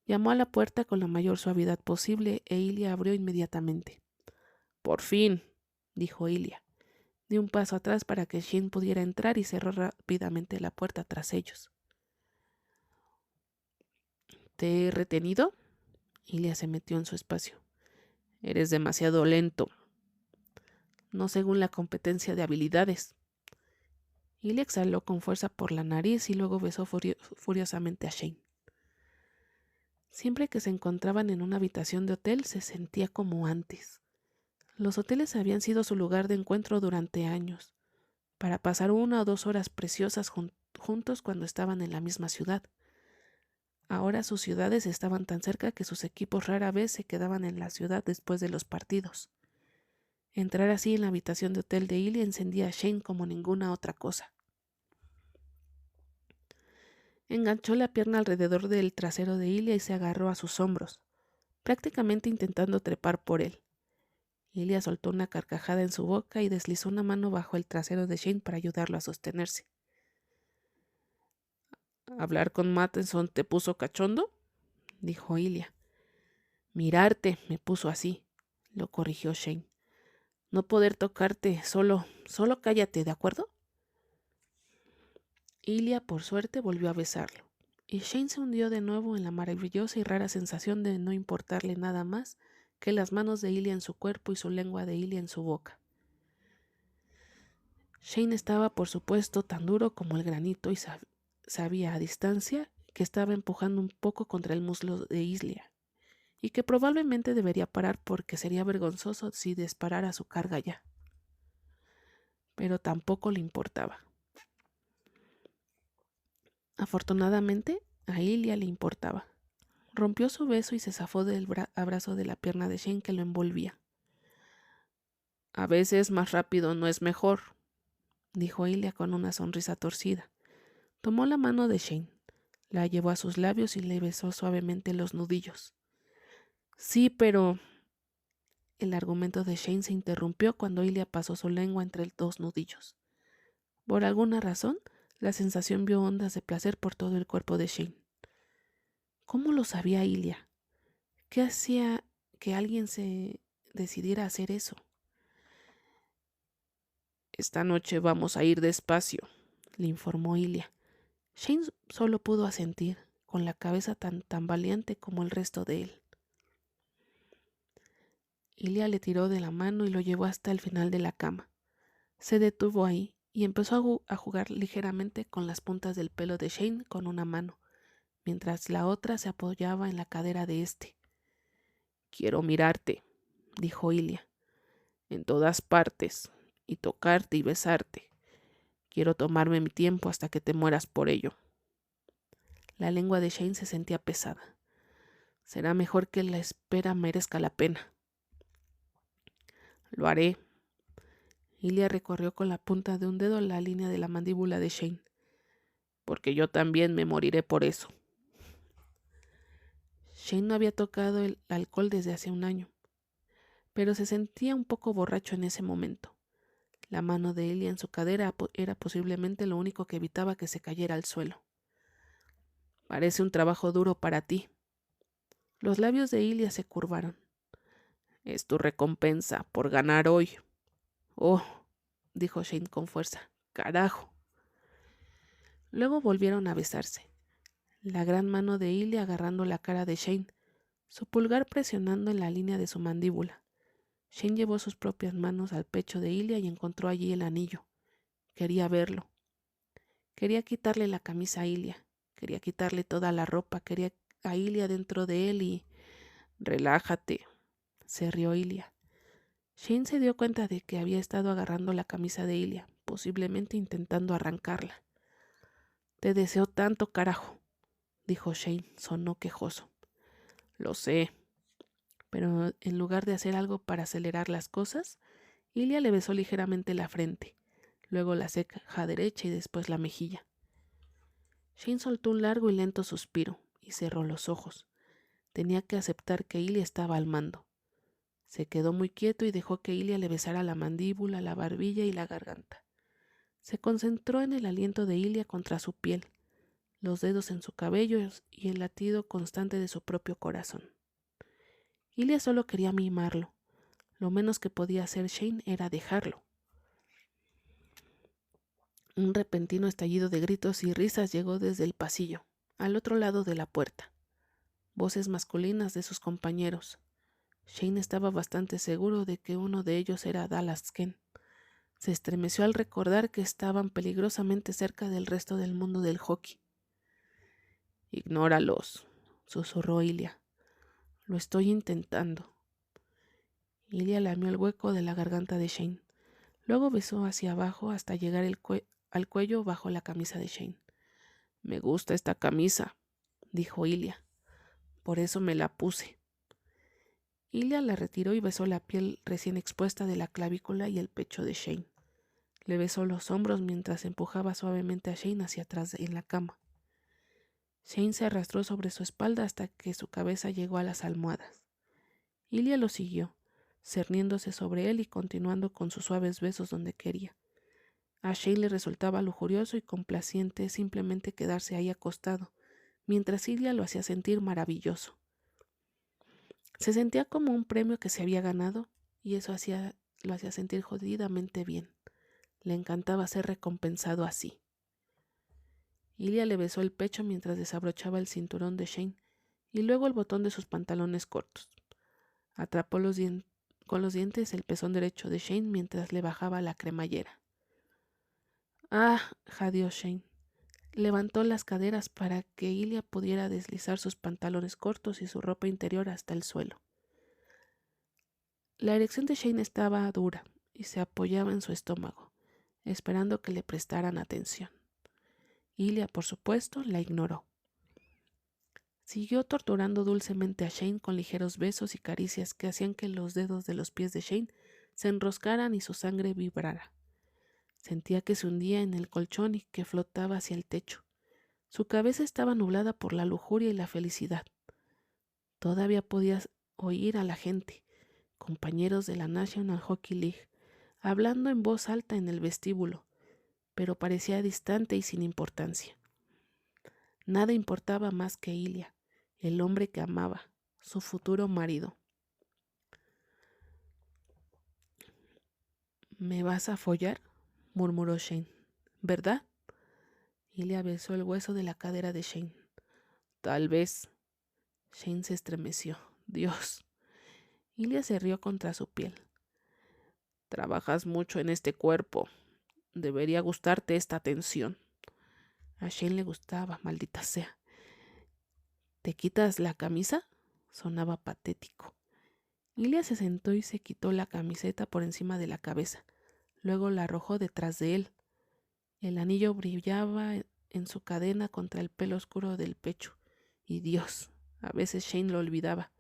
Llamó a la puerta con la mayor suavidad posible e Ilya abrió inmediatamente. «Por fin», dijo Ilya. Dio un paso atrás para que Shane pudiera entrar y cerró rápidamente la puerta tras ellos. «¿Te he retenido?» Ilya se metió en su espacio. «Eres demasiado lento». «No según la competencia de habilidades». Ilya exhaló con fuerza por la nariz y luego besó furiosamente a Shane. Siempre que se encontraban en una habitación de hotel se sentía como antes. Los hoteles habían sido su lugar de encuentro durante años, para pasar 1 o 2 horas preciosas juntos cuando estaban en la misma ciudad. Ahora sus ciudades estaban tan cerca que sus equipos rara vez se quedaban en la ciudad después de los partidos. Entrar así en la habitación de hotel de Ilya encendía a Shane como ninguna otra cosa. Enganchó la pierna alrededor del trasero de Ilya y se agarró a sus hombros, prácticamente intentando trepar por él. Ilya soltó una carcajada en su boca y deslizó una mano bajo el trasero de Shane para ayudarlo a sostenerse. «¿Hablar con Matheson te puso cachondo?», dijo Ilya. «Mirarte me puso así», lo corrigió Shane. «No poder tocarte, solo cállate, ¿de acuerdo?». Ilya, por suerte, volvió a besarlo, y Shane se hundió de nuevo en la maravillosa y rara sensación de no importarle nada más que las manos de Ilya en su cuerpo y su lengua de Ilya en su boca. Shane estaba, por supuesto, tan duro como el granito y sabía a distancia que estaba empujando un poco contra el muslo de Ilya, y que probablemente debería parar porque sería vergonzoso si disparara su carga ya. Pero tampoco le importaba. Afortunadamente, a Ilya le importaba. Rompió su beso y se zafó del abrazo de la pierna de Shane que lo envolvía. «A veces más rápido no es mejor», dijo Ilya con una sonrisa torcida. Tomó la mano de Shane, la llevó a sus labios y le besó suavemente los nudillos. «Sí, pero…» El argumento de Shane se interrumpió cuando Ilya pasó su lengua entre 2 nudillos. Por alguna razón, la sensación vio ondas de placer por todo el cuerpo de Shane. ¿Cómo lo sabía Ilya? ¿Qué hacía que alguien se decidiera a hacer eso? Esta noche vamos a ir despacio, le informó Ilia. Shane solo pudo asentir, con la cabeza tan tambaleante como el resto de él. Ilia le tiró de la mano y lo llevó hasta el final de la cama. Se detuvo ahí y empezó a jugar ligeramente con las puntas del pelo de Shane con una mano, mientras la otra se apoyaba en la cadera de éste. «Quiero mirarte», dijo Ilia, «en todas partes, y tocarte y besarte. Quiero tomarme mi tiempo hasta que te mueras por ello». La lengua de Shane se sentía pesada. «Será mejor que la espera merezca la pena». «Lo haré». Ilia recorrió con la punta de un dedo la línea de la mandíbula de Shane. «Porque yo también me moriré por eso». Shane no había tocado el alcohol desde hace un año, pero se sentía un poco borracho en ese momento. La mano de Ilia en su cadera era posiblemente lo único que evitaba que se cayera al suelo. «Parece un trabajo duro para ti». Los labios de Ilia se curvaron. «Es tu recompensa por ganar hoy». «Oh», dijo Shane con fuerza, «carajo». Luego volvieron a besarse, la gran mano de Ilia agarrando la cara de Shane, su pulgar presionando en la línea de su mandíbula. Shane llevó sus propias manos al pecho de Ilia y encontró allí el anillo. Quería verlo. Quería quitarle la camisa a Ilia. Quería quitarle toda la ropa. Quería a Ilia dentro de él y... «Relájate», se rió Ilia. Shane se dio cuenta de que había estado agarrando la camisa de Ilia, posiblemente intentando arrancarla. «Te deseo tanto, carajo», dijo Shane, sonó quejoso. «Lo sé». Pero en lugar de hacer algo para acelerar las cosas, Ilia le besó ligeramente la frente, luego la ceja derecha y después la mejilla. Shane soltó un largo y lento suspiro y cerró los ojos. Tenía que aceptar que Ilia estaba al mando. Se quedó muy quieto y dejó que Ilia le besara la mandíbula, la barbilla y la garganta. Se concentró en el aliento de Ilia contra su piel, los dedos en su cabello y el latido constante de su propio corazón. Ilia solo quería mimarlo. Lo menos que podía hacer Shane era dejarlo. Un repentino estallido de gritos y risas llegó desde el pasillo, al otro lado de la puerta. Voces masculinas de sus compañeros. Shane estaba bastante seguro de que uno de ellos era Dallas Ken. Se estremeció al recordar que estaban peligrosamente cerca del resto del mundo del hockey. «Ignóralos», susurró Ilia. «Lo estoy intentando». Ilia lamió el hueco de la garganta de Shane. Luego besó hacia abajo hasta llegar al cuello bajo la camisa de Shane. «Me gusta esta camisa», dijo Ilia. «Por eso me la puse». Ilia la retiró y besó la piel recién expuesta de la clavícula y el pecho de Shane. Le besó los hombros mientras empujaba suavemente a Shane hacia atrás en la cama. Shane se arrastró sobre su espalda hasta que su cabeza llegó a las almohadas. Ilia lo siguió, cerniéndose sobre él y continuando con sus suaves besos donde quería. A Shane le resultaba lujurioso y complaciente simplemente quedarse ahí acostado, mientras Ilia lo hacía sentir maravilloso. Se sentía como un premio que se había ganado y eso lo hacía sentir jodidamente bien. Le encantaba ser recompensado así. Ilia le besó el pecho mientras desabrochaba el cinturón de Shane y luego el botón de sus pantalones cortos. Atrapó con los dientes el pezón derecho de Shane mientras le bajaba la cremallera. «Ah», jadeó Shane. Levantó las caderas para que Ilia pudiera deslizar sus pantalones cortos y su ropa interior hasta el suelo. La erección de Shane estaba dura y se apoyaba en su estómago, esperando que le prestaran atención. Ilia, por supuesto, la ignoró. Siguió torturando dulcemente a Shane con ligeros besos y caricias que hacían que los dedos de los pies de Shane se enroscaran y su sangre vibrara. Sentía que se hundía en el colchón y que flotaba hacia el techo. Su cabeza estaba nublada por la lujuria y la felicidad. Todavía podía oír a la gente, compañeros de la National Hockey League, hablando en voz alta en el vestíbulo, pero parecía distante y sin importancia. Nada importaba más que Ilia, el hombre que amaba, su futuro marido. «¿Me vas a follar?», murmuró Shane. ¿Verdad? Ilya besó el hueso de la cadera de Shane. Tal vez. Shane se estremeció. Dios. Ilya se rió contra su piel. Trabajas mucho en este cuerpo. Debería gustarte esta atención. A Shane le gustaba, maldita sea. ¿Te quitas la camisa? Sonaba patético. Ilya se sentó y se quitó la camiseta por encima de la cabeza. Luego la arrojó detrás de él. El anillo brillaba en su cadena contra el pelo oscuro del pecho. Y Dios, a veces Shane lo olvidaba.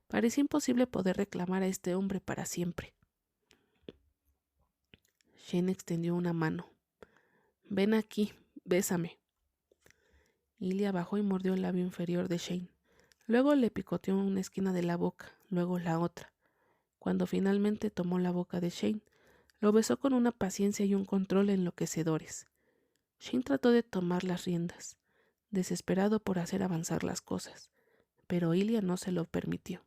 Parecía imposible poder reclamar a este hombre para siempre. Shane extendió una mano. Ven aquí, bésame. Ilya bajó y mordió el labio inferior de Shane. Luego le picoteó una esquina de la boca, luego la otra. Cuando finalmente tomó la boca de Shane, lo besó con una paciencia y un control enloquecedores. Shane trató de tomar las riendas, desesperado por hacer avanzar las cosas, pero Ilya no se lo permitió.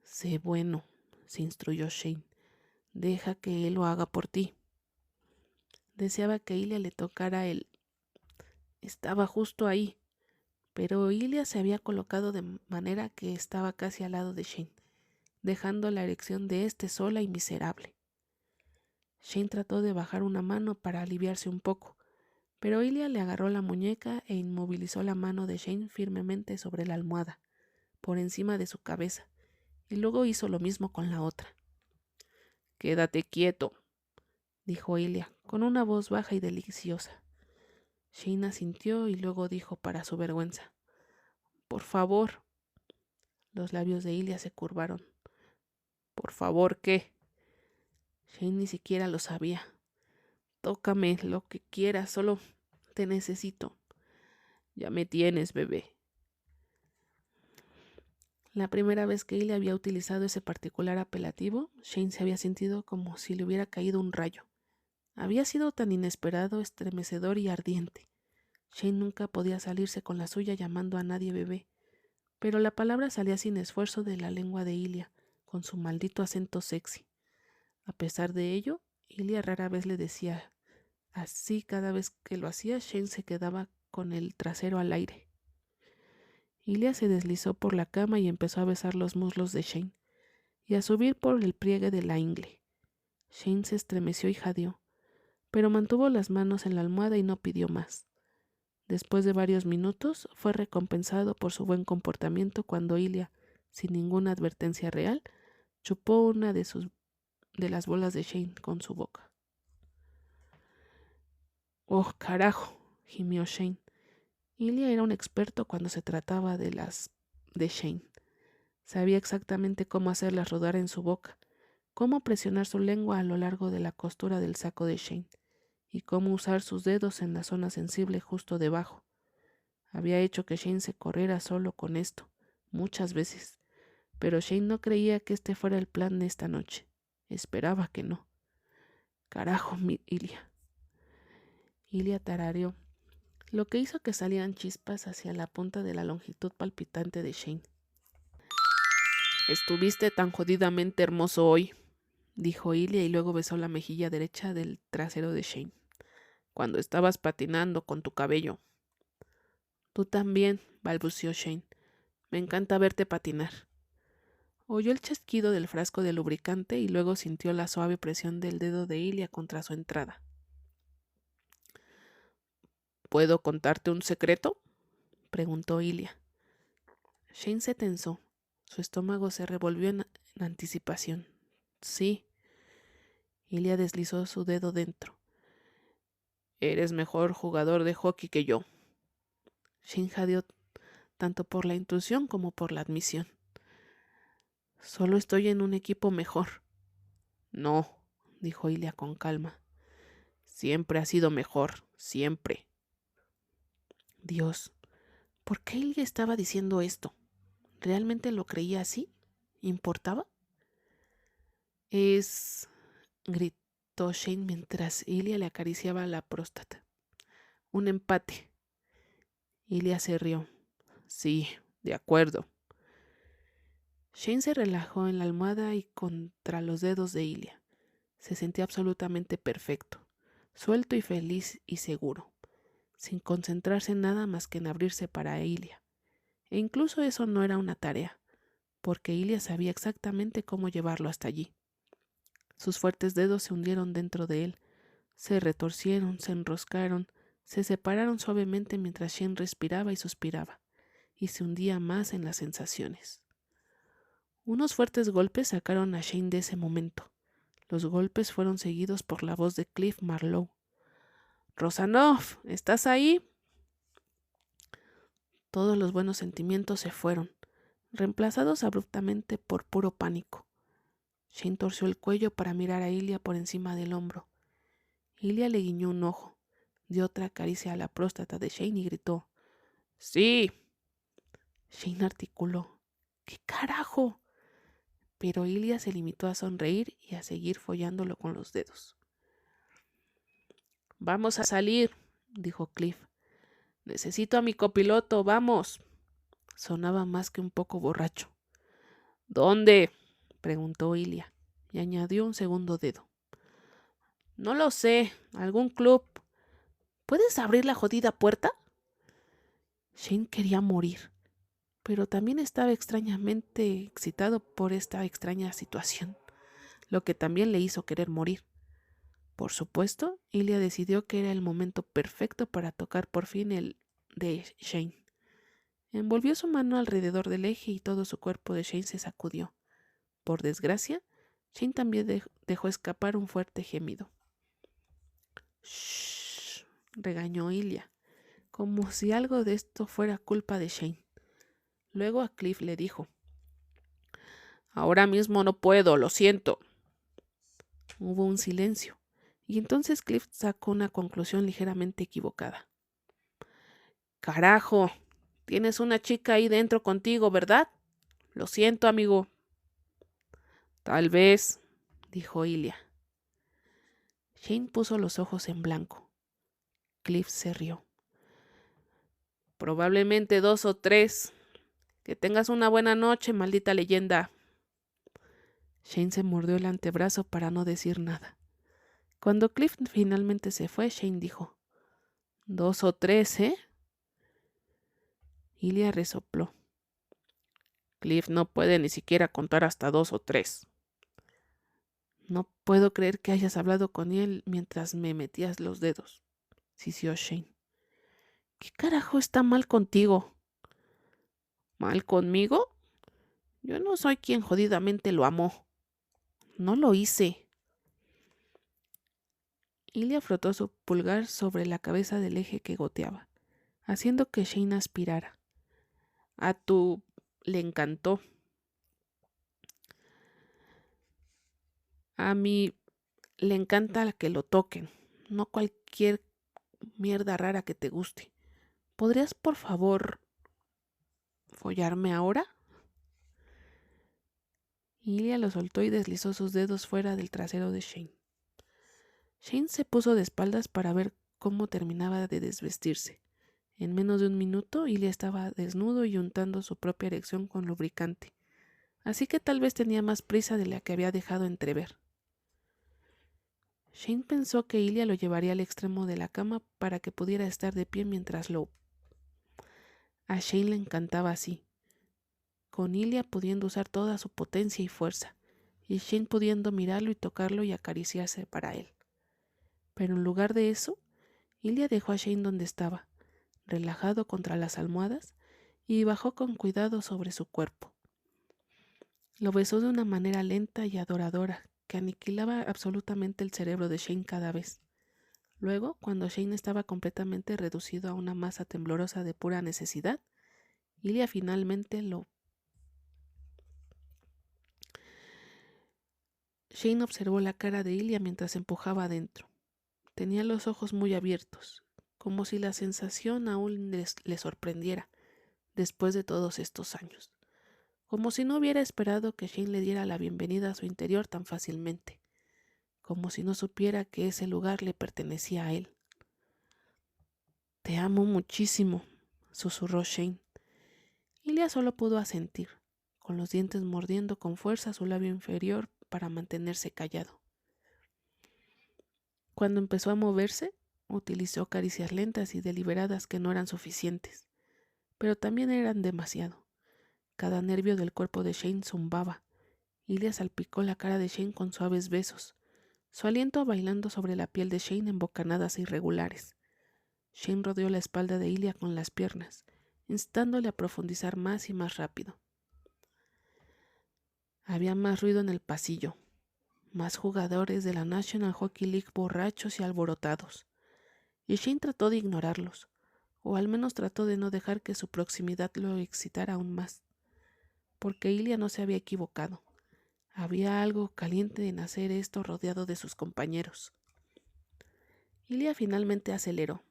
Sé bueno, se instruyó Shane. Deja que él lo haga por ti. Deseaba que Ilya le tocara él. Estaba justo ahí, pero Ilya se había colocado de manera que estaba casi al lado de Shane, dejando la erección de éste sola y miserable. Shane trató de bajar una mano para aliviarse un poco, pero Ilya le agarró la muñeca e inmovilizó la mano de Shane firmemente sobre la almohada, por encima de su cabeza, y luego hizo lo mismo con la otra. Quédate quieto, dijo Ilya, con una voz baja y deliciosa. Shane asintió y luego dijo para su vergüenza, por favor. Los labios de Ilya se curvaron. ¿Por favor qué? Shane ni siquiera lo sabía. Tócame lo que quieras, solo te necesito. Ya me tienes, bebé. La primera vez que Ilya había utilizado ese particular apelativo, Shane se había sentido como si le hubiera caído un rayo. Había sido tan inesperado, estremecedor y ardiente. Shane nunca podía salirse con la suya llamando a nadie bebé, pero la palabra salía sin esfuerzo de la lengua de Ilya, con su maldito acento sexy. A pesar de ello, Ilya rara vez le decía así. Cada vez que lo hacía, Shane se quedaba con el trasero al aire. Ilya se deslizó por la cama y empezó a besar los muslos de Shane, y a subir por el pliegue de la ingle. Shane se estremeció y jadeó, pero mantuvo las manos en la almohada y no pidió más. Después de varios minutos, fue recompensado por su buen comportamiento cuando Ilya, sin ninguna advertencia real, chupó una de las bolas de Shane con su boca. ¡Oh, carajo!, gimió Shane. Ilya era un experto cuando se trataba de las de Shane. Sabía exactamente cómo hacerlas rodar en su boca, cómo presionar su lengua a lo largo de la costura del saco de Shane, y cómo usar sus dedos en la zona sensible justo debajo. Había hecho que Shane se corriera solo con esto, muchas veces, pero Shane no creía que este fuera el plan de esta noche. Esperaba que no. Carajo, Ilya. Ilya tarareó, lo que hizo que salieran chispas hacia la punta de la longitud palpitante de Shane. Estuviste tan jodidamente hermoso hoy, dijo Ilya y luego besó la mejilla derecha del trasero de Shane. Cuando estabas patinando con tu cabello. Tú también, balbuceó Shane. Me encanta verte patinar. Oyó el chasquido del frasco de lubricante y luego sintió la suave presión del dedo de Ilya contra su entrada. ¿Puedo contarte un secreto?, preguntó Ilya. Shane se tensó. Su estómago se revolvió en anticipación. Sí. Ilya deslizó su dedo dentro. Eres mejor jugador de hockey que yo. Shane jadeó tanto por la intuición como por la admisión. Solo estoy en un equipo mejor. No, dijo Ilya con calma. Siempre ha sido mejor, siempre. Dios, ¿por qué Ilya estaba diciendo esto? ¿Realmente lo creía así? ¿Importaba? Gritó Shane mientras Ilya le acariciaba la próstata. Un empate. Ilya se rió. Sí, de acuerdo. Shane se relajó en la almohada y contra los dedos de Ilya. Se sentía absolutamente perfecto, suelto y feliz y seguro, sin concentrarse en nada más que en abrirse para Ilia. E incluso eso no era una tarea, porque Ilia sabía exactamente cómo llevarlo hasta allí. Sus fuertes dedos se hundieron dentro de él, se retorcieron, se enroscaron, se separaron suavemente mientras Shane respiraba y suspiraba, y se hundía más en las sensaciones. Unos fuertes golpes sacaron a Shane de ese momento. Los golpes fueron seguidos por la voz de Cliff Marlowe. «Rosanov, ¿estás ahí?» Todos los buenos sentimientos se fueron, reemplazados abruptamente por puro pánico. Shane torció el cuello para mirar a Ilia por encima del hombro. Ilia le guiñó un ojo, dio otra caricia a la próstata de Shane y gritó: «¡Sí!». Shane articuló: «¿Qué carajo?». Pero Ilia se limitó a sonreír y a seguir follándolo con los dedos. «Vamos a salir», dijo Cliff. «Necesito a mi copiloto, vamos». Sonaba más que un poco borracho. «¿Dónde?», preguntó Ilia, y añadió un segundo dedo. «No lo sé, algún club. ¿Puedes abrir la jodida puerta?». Shane quería morir, pero también estaba extrañamente excitado por esta extraña situación, lo que también le hizo querer morir. Por supuesto, Ilia decidió que era el momento perfecto para tocar por fin el de Shane. Envolvió su mano alrededor del eje y todo su cuerpo de Shane se sacudió. Por desgracia, Shane también dejó escapar un fuerte gemido. «Shh», regañó Ilia, como si algo de esto fuera culpa de Shane. Luego a Cliff le dijo: «Ahora mismo no puedo, lo siento». Hubo un silencio, y entonces Cliff sacó una conclusión ligeramente equivocada. «Carajo, tienes una chica ahí dentro contigo, ¿verdad? Lo siento, amigo». «Tal vez», dijo Ilia. Shane puso los ojos en blanco. Cliff se rió. «Probablemente 2 o 3. Que tengas una buena noche, maldita leyenda». Shane se mordió el antebrazo para no decir nada. Cuando Cliff finalmente se fue, Shane dijo: «2 o 3, ¿eh?». Ilia resopló. «Cliff no puede ni siquiera contar hasta 2 o 3. «No puedo creer que hayas hablado con él mientras me metías los dedos», sisió Shane. «¿Qué carajo está mal contigo?». «¿Mal conmigo? Yo no soy quien jodidamente lo amó. No lo hice». Ilia frotó su pulgar sobre la cabeza del eje que goteaba, haciendo que Shane aspirara. «A tu le encantó». «A mí le encanta que lo toquen, no cualquier mierda rara que te guste. ¿Podrías, por favor, follarme ahora?». Ilia lo soltó y deslizó sus dedos fuera del trasero de Shane. Shane se puso de espaldas para ver cómo terminaba de desvestirse. En menos de un minuto, Ilia estaba desnudo y untando su propia erección con lubricante, así que tal vez tenía más prisa de la que había dejado entrever. Shane pensó que Ilia lo llevaría al extremo de la cama para que pudiera estar de pie mientras lo... A Shane le encantaba así, con Ilia pudiendo usar toda su potencia y fuerza, y Shane pudiendo mirarlo y tocarlo y acariciarse para él. Pero en lugar de eso, Ilia dejó a Shane donde estaba, relajado contra las almohadas, y bajó con cuidado sobre su cuerpo. Lo besó de una manera lenta y adoradora, que aniquilaba absolutamente el cerebro de Shane cada vez. Luego, cuando Shane estaba completamente reducido a una masa temblorosa de pura necesidad, Ilia finalmente lo... Shane observó la cara de Ilia mientras empujaba adentro. Tenía los ojos muy abiertos, como si la sensación aún le sorprendiera, después de todos estos años. Como si no hubiera esperado que Shane le diera la bienvenida a su interior tan fácilmente. Como si no supiera que ese lugar le pertenecía a él. «Te amo muchísimo», susurró Shane. Ilia solo pudo asentir, con los dientes mordiendo con fuerza su labio inferior para mantenerse callado. Cuando empezó a moverse, utilizó caricias lentas y deliberadas que no eran suficientes, pero también eran demasiado. Cada nervio del cuerpo de Shane zumbaba. Ilya salpicó la cara de Shane con suaves besos, su aliento bailando sobre la piel de Shane en bocanadas irregulares. Shane rodeó la espalda de Ilya con las piernas, instándole a profundizar más y más rápido. Había más ruido en el pasillo, más jugadores de la National Hockey League borrachos y alborotados, y Shane trató de ignorarlos, o al menos trató de no dejar que su proximidad lo excitara aún más, porque Ilya no se había equivocado. Había algo caliente en hacer esto rodeado de sus compañeros. Ilya finalmente aceleró.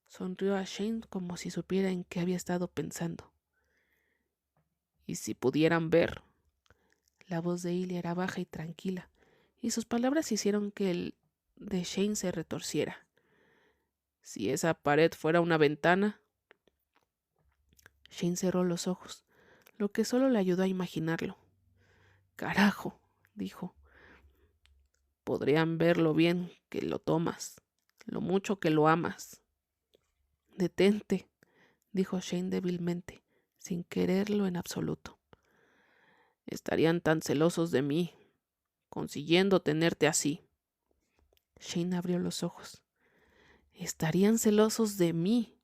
Sonrió a Shane como si supiera en qué había estado pensando. «Y si pudieran ver». La voz de Ilya era baja y tranquila, y sus palabras hicieron que el de Shane se retorciera. «Si esa pared fuera una ventana». Shane cerró los ojos, lo que solo le ayudó a imaginarlo. «Carajo», dijo. «Podrían ver lo bien que lo tomas, lo mucho que lo amas». «Detente», dijo Shane débilmente, sin quererlo en absoluto. «Estarían tan celosos de mí, consiguiendo tenerte así». Shane abrió los ojos. «Estarían celosos de mí.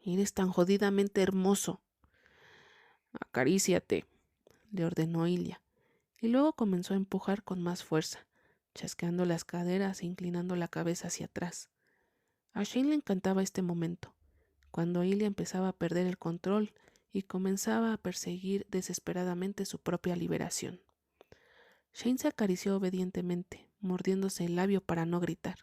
Eres tan jodidamente hermoso». «Acaríciate», le ordenó Ilya, y luego comenzó a empujar con más fuerza, chasqueando las caderas e inclinando la cabeza hacia atrás. A Shane le encantaba este momento, cuando Ilya empezaba a perder el control y comenzaba a perseguir desesperadamente su propia liberación. Shane se acarició obedientemente, mordiéndose el labio para no gritar.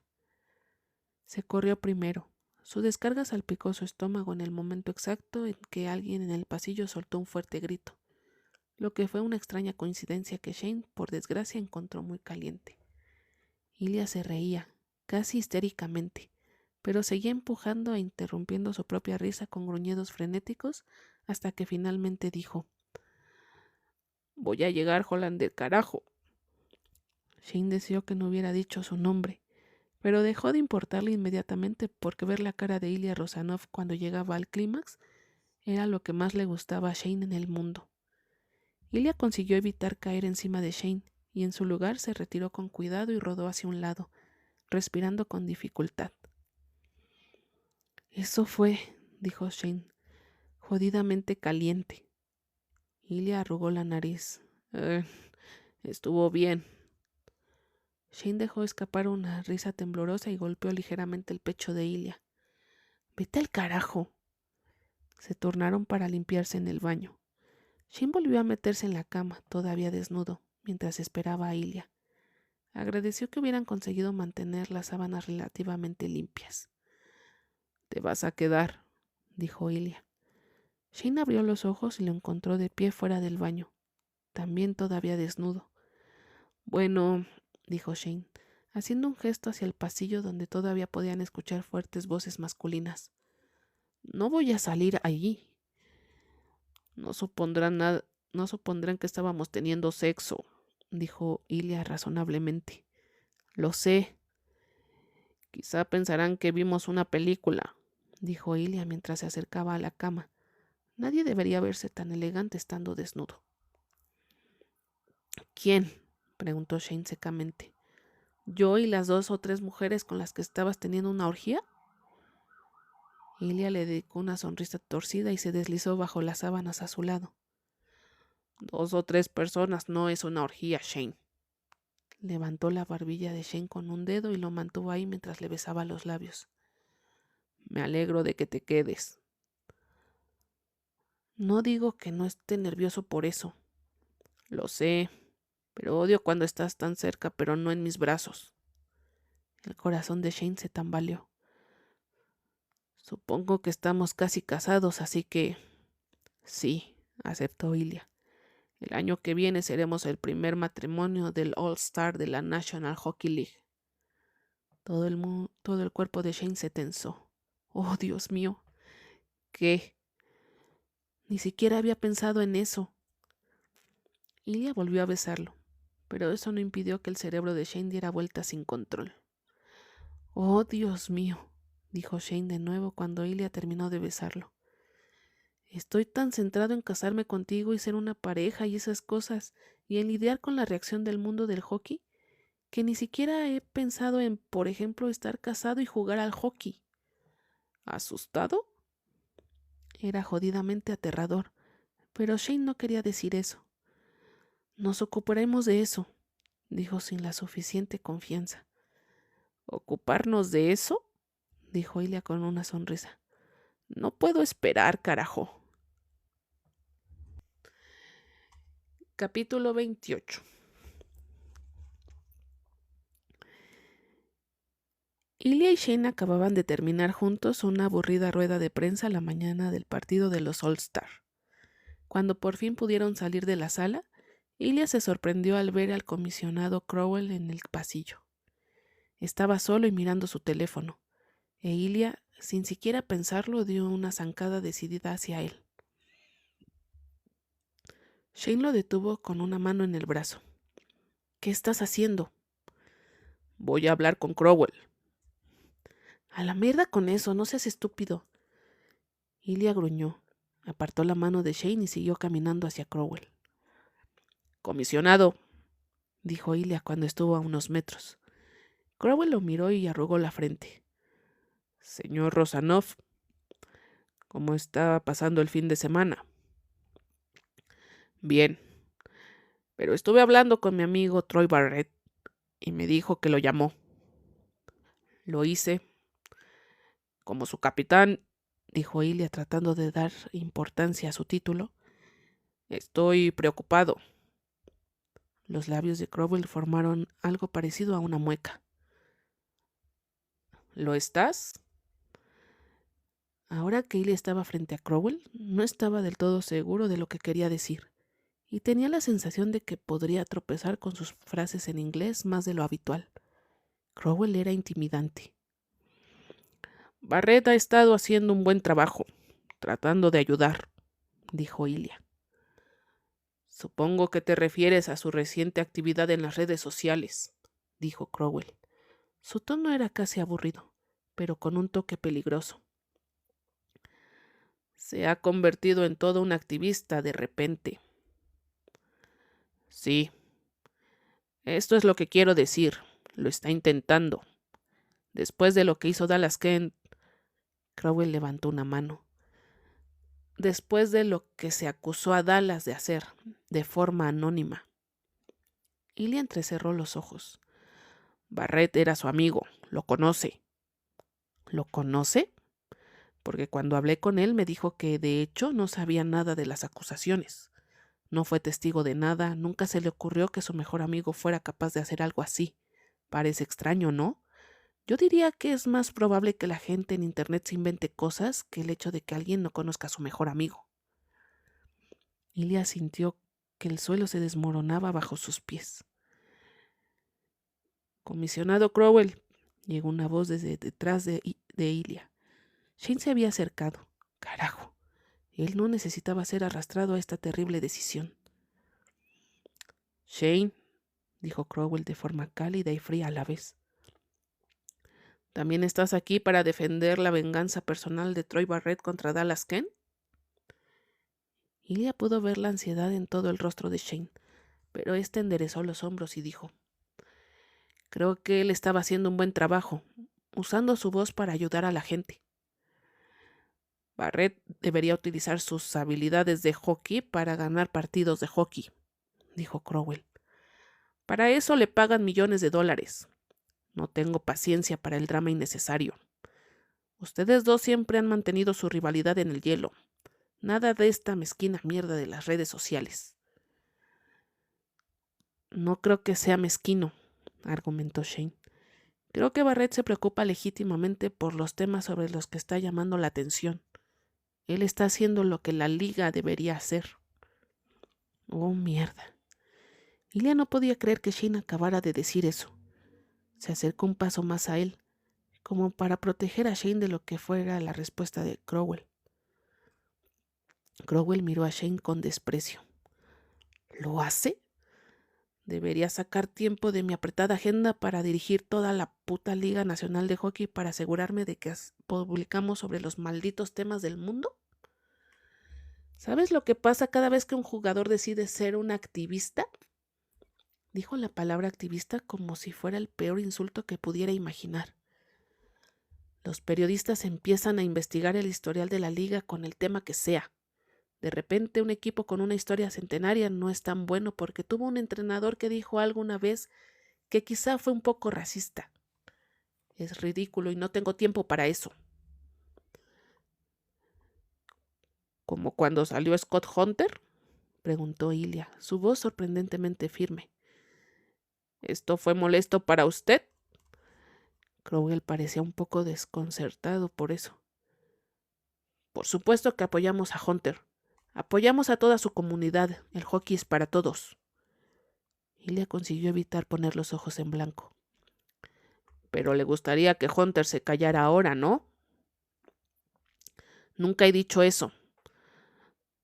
Se corrió primero. Su descarga salpicó su estómago en el momento exacto en que alguien en el pasillo soltó un fuerte grito, lo que fue una extraña coincidencia que Shane, por desgracia, encontró muy caliente. Ilya se reía, casi histéricamente, pero seguía empujando e interrumpiendo su propia risa con gruñidos frenéticos hasta que finalmente dijo: «Voy a llegar, Hollander, carajo». Shane deseó que no hubiera dicho su nombre, pero dejó de importarle inmediatamente porque ver la cara de Ilya Rosanov cuando llegaba al clímax era lo que más le gustaba a Shane en el mundo. Ilya consiguió evitar caer encima de Shane y en su lugar se retiró con cuidado y rodó hacia un lado, respirando con dificultad. «Eso fue», dijo Shane, «jodidamente caliente». Ilya arrugó la nariz. Estuvo bien». Shane dejó escapar una risa temblorosa y golpeó ligeramente el pecho de Ilya. «Vete al carajo». Se tornaron para limpiarse en el baño. Shane volvió a meterse en la cama, todavía desnudo, mientras esperaba a Ilya. Agradeció que hubieran conseguido mantener las sábanas relativamente limpias. «Te vas a quedar», dijo Ilya. Shane abrió los ojos y lo encontró de pie fuera del baño, también todavía desnudo. «Bueno», dijo Shane, haciendo un gesto hacia el pasillo donde todavía podían escuchar fuertes voces masculinas. «No voy a salir allí. No supondrán que estábamos teniendo sexo», dijo Ilya razonablemente. «Lo sé. Quizá pensarán que vimos una película», dijo Ilya mientras se acercaba a la cama. Nadie debería verse tan elegante estando desnudo. «¿Quién?», preguntó Shane secamente. «¿Yo y las 2 o 3 mujeres con las que estabas teniendo una orgía?». Ilya le dedicó una sonrisa torcida y se deslizó bajo las sábanas a su lado. «2 o 3 personas no es una orgía, Shane». Levantó la barbilla de Shane con un dedo y lo mantuvo ahí mientras le besaba los labios. «Me alegro de que te quedes». «No digo que no esté nervioso por eso». «Lo sé, pero odio cuando estás tan cerca, pero no en mis brazos». El corazón de Shane se tambaleó. «Supongo que estamos casi casados, así que...». «Sí», aceptó Ilya. «El año que viene seremos el primer matrimonio del All-Star de la National Hockey League». Todo el cuerpo de Shane se tensó. «Oh, Dios mío». «¿Qué?». «Ni siquiera había pensado en eso». Ilya volvió a besarlo, pero eso no impidió que el cerebro de Shane diera vueltas sin control. Oh, Dios mío, dijo Shane de nuevo cuando Ilya terminó de besarlo. Estoy tan centrado en casarme contigo y ser una pareja y esas cosas, y en lidiar con la reacción del mundo del hockey, que ni siquiera he pensado en, por ejemplo, estar casado y jugar al hockey. ¿Asustado? Era jodidamente aterrador, pero Shane no quería decir eso. Nos ocuparemos de eso, dijo sin la suficiente confianza. ¿Ocuparnos de eso? Dijo Ilya con una sonrisa. No puedo esperar, carajo. Capítulo 28. Ilya y Shane acababan de terminar juntos una aburrida rueda de prensa la mañana del partido de los All-Star. Cuando por fin pudieron salir de la sala, Ilya se sorprendió al ver al comisionado Crowell en el pasillo. Estaba solo y mirando su teléfono, e Ilya, sin siquiera pensarlo, dio una zancada decidida hacia él. Shane lo detuvo con una mano en el brazo. ¿Qué estás haciendo? Voy a hablar con Crowell. A la mierda con eso, no seas estúpido. Ilya gruñó, apartó la mano de Shane y siguió caminando hacia Crowell. Comisionado, dijo Ilya cuando estuvo a unos metros. Crowell lo miró y arrugó la frente. Señor Rosanov, ¿cómo está pasando el fin de semana? Bien, pero estuve hablando con mi amigo Troy Barrett y me dijo que lo llamó. Lo hice. Como su capitán, dijo Ilya tratando de dar importancia a su título, estoy preocupado. Los labios de Crowell formaron algo parecido a una mueca. ¿Lo estás? Ahora que Ilya estaba frente a Crowell, no estaba del todo seguro de lo que quería decir, y tenía la sensación de que podría tropezar con sus frases en inglés más de lo habitual. Crowell era intimidante. Barrett ha estado haciendo un buen trabajo, tratando de ayudar, dijo Ilya. Supongo que te refieres a su reciente actividad en las redes sociales, dijo Crowell. Su tono era casi aburrido, pero con un toque peligroso. Se ha convertido en todo un activista de repente. Sí, esto es lo que quiero decir. Lo está intentando. Después de lo que hizo Dallas Kent, Crowell levantó una mano. Después de lo que se acusó a Dallas de hacer, de forma anónima. Ilya entrecerró los ojos. Barrett era su amigo, lo conoce. ¿Lo conoce? Porque cuando hablé con él me dijo que de hecho no sabía nada de las acusaciones. No fue testigo de nada, nunca se le ocurrió que su mejor amigo fuera capaz de hacer algo así. Parece extraño, ¿no? Yo diría que es más probable que la gente en Internet se invente cosas que el hecho de que alguien no conozca a su mejor amigo. Ilya sintió que el suelo se desmoronaba bajo sus pies. Comisionado Crowell, llegó una voz desde detrás de Ilya. Shane se había acercado. Carajo, él no necesitaba ser arrastrado a esta terrible decisión. Shane, dijo Crowell de forma cálida y fría a la vez. ¿También estás aquí para defender la venganza personal de Troy Barrett contra Dallas Kent? Ilya pudo ver la ansiedad en todo el rostro de Shane, pero éste enderezó los hombros y dijo: Creo que él estaba haciendo un buen trabajo, usando su voz para ayudar a la gente. Barrett debería utilizar sus habilidades de hockey para ganar partidos de hockey, dijo Crowell. Para eso le pagan millones de dólares. No tengo paciencia para el drama innecesario. Ustedes dos siempre han mantenido su rivalidad en el hielo. Nada de esta mezquina mierda de las redes sociales. No creo que sea mezquino, argumentó Shane. Creo que Barrett se preocupa legítimamente por los temas sobre los que está llamando la atención. Él está haciendo lo que la liga debería hacer. Oh, mierda. Ilya no podía creer que Shane acabara de decir eso. Se acercó un paso más a él, como para proteger a Shane de lo que fuera la respuesta de Crowell. Crowell miró a Shane con desprecio. ¿Lo hace? Debería sacar tiempo de mi apretada agenda para dirigir toda la puta Liga Nacional de Hockey para asegurarme de que publicamos sobre los malditos temas del mundo. ¿Sabes lo que pasa cada vez que un jugador decide ser un activista? Dijo la palabra activista como si fuera el peor insulto que pudiera imaginar. Los periodistas empiezan a investigar el historial de la liga con el tema que sea. De repente, un equipo con una historia centenaria no es tan bueno porque tuvo un entrenador que dijo alguna vez que quizá fue un poco racista. Es ridículo y no tengo tiempo para eso. ¿Como cuando salió Scott Hunter?, preguntó Ilya, su voz sorprendentemente firme. ¿Esto fue molesto para usted? Crowell parecía un poco desconcertado por eso. Por supuesto que apoyamos a Hunter. Apoyamos a toda su comunidad. El hockey es para todos. Ilya consiguió evitar poner los ojos en blanco. Pero le gustaría que Hunter se callara ahora, ¿no? Nunca he dicho eso.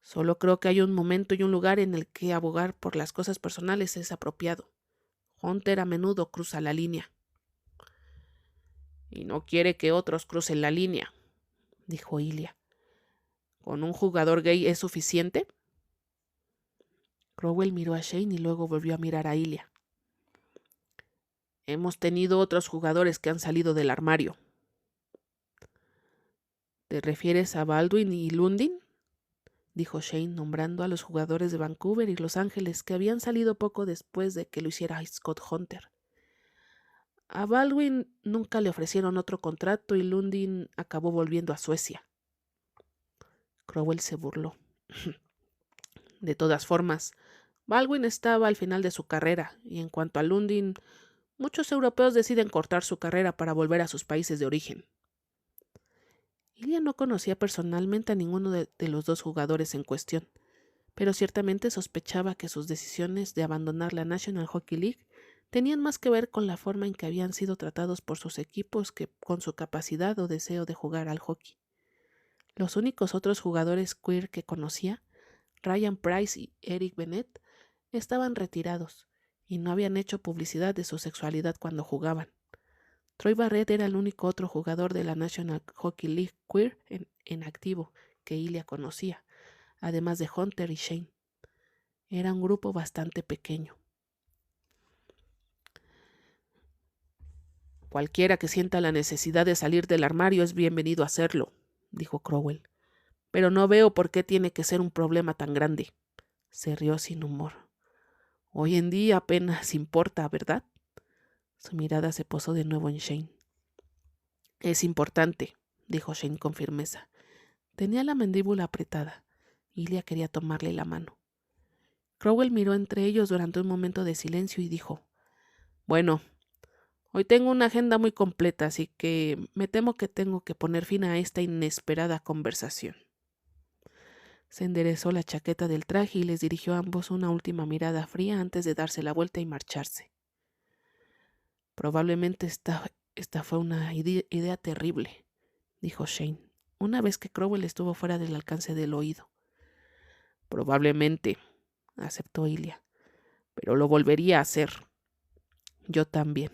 Solo creo que hay un momento y un lugar en el que abogar por las cosas personales es apropiado. Hunter a menudo cruza la línea. Y no quiere que otros crucen la línea, dijo Ilya. ¿Con un jugador gay es suficiente? Crowell miró a Shane y luego volvió a mirar a Ilya. Hemos tenido otros jugadores que han salido del armario. ¿Te refieres a Baldwin y Lundin?, dijo Shane, nombrando a los jugadores de Vancouver y Los Ángeles que habían salido poco después de que lo hiciera Scott Hunter. A Baldwin nunca le ofrecieron otro contrato y Lundin acabó volviendo a Suecia. Crowell se burló. De todas formas, Baldwin estaba al final de su carrera, y en cuanto a Lundin, muchos europeos deciden cortar su carrera para volver a sus países de origen. Ilya no conocía personalmente a ninguno de los dos jugadores en cuestión, pero ciertamente sospechaba que sus decisiones de abandonar la National Hockey League tenían más que ver con la forma en que habían sido tratados por sus equipos que con su capacidad o deseo de jugar al hockey. Los únicos otros jugadores queer que conocía, Ryan Price y Eric Bennett, estaban retirados y no habían hecho publicidad de su sexualidad cuando jugaban. Troy Barrett era el único otro jugador de la National Hockey League queer en activo que Ilya conocía, además de Hunter y Shane. Era un grupo bastante pequeño. Cualquiera que sienta la necesidad de salir del armario es bienvenido a hacerlo, dijo Crowell. Pero no veo por qué tiene que ser un problema tan grande. Se rió sin humor. Hoy en día apenas importa, ¿verdad? Su mirada se posó de nuevo en Shane. Es importante, dijo Shane con firmeza. Tenía la mandíbula apretada. Ilya quería tomarle la mano. Crowell miró entre ellos durante un momento de silencio y dijo, bueno, hoy tengo una agenda muy completa, así que me temo que tengo que poner fin a esta inesperada conversación. Se enderezó la chaqueta del traje y les dirigió a ambos una última mirada fría antes de darse la vuelta y marcharse. Probablemente esta fue una idea terrible, dijo Shane, una vez que Crowell estuvo fuera del alcance del oído. Probablemente, aceptó Ilya, pero lo volvería a hacer. Yo también.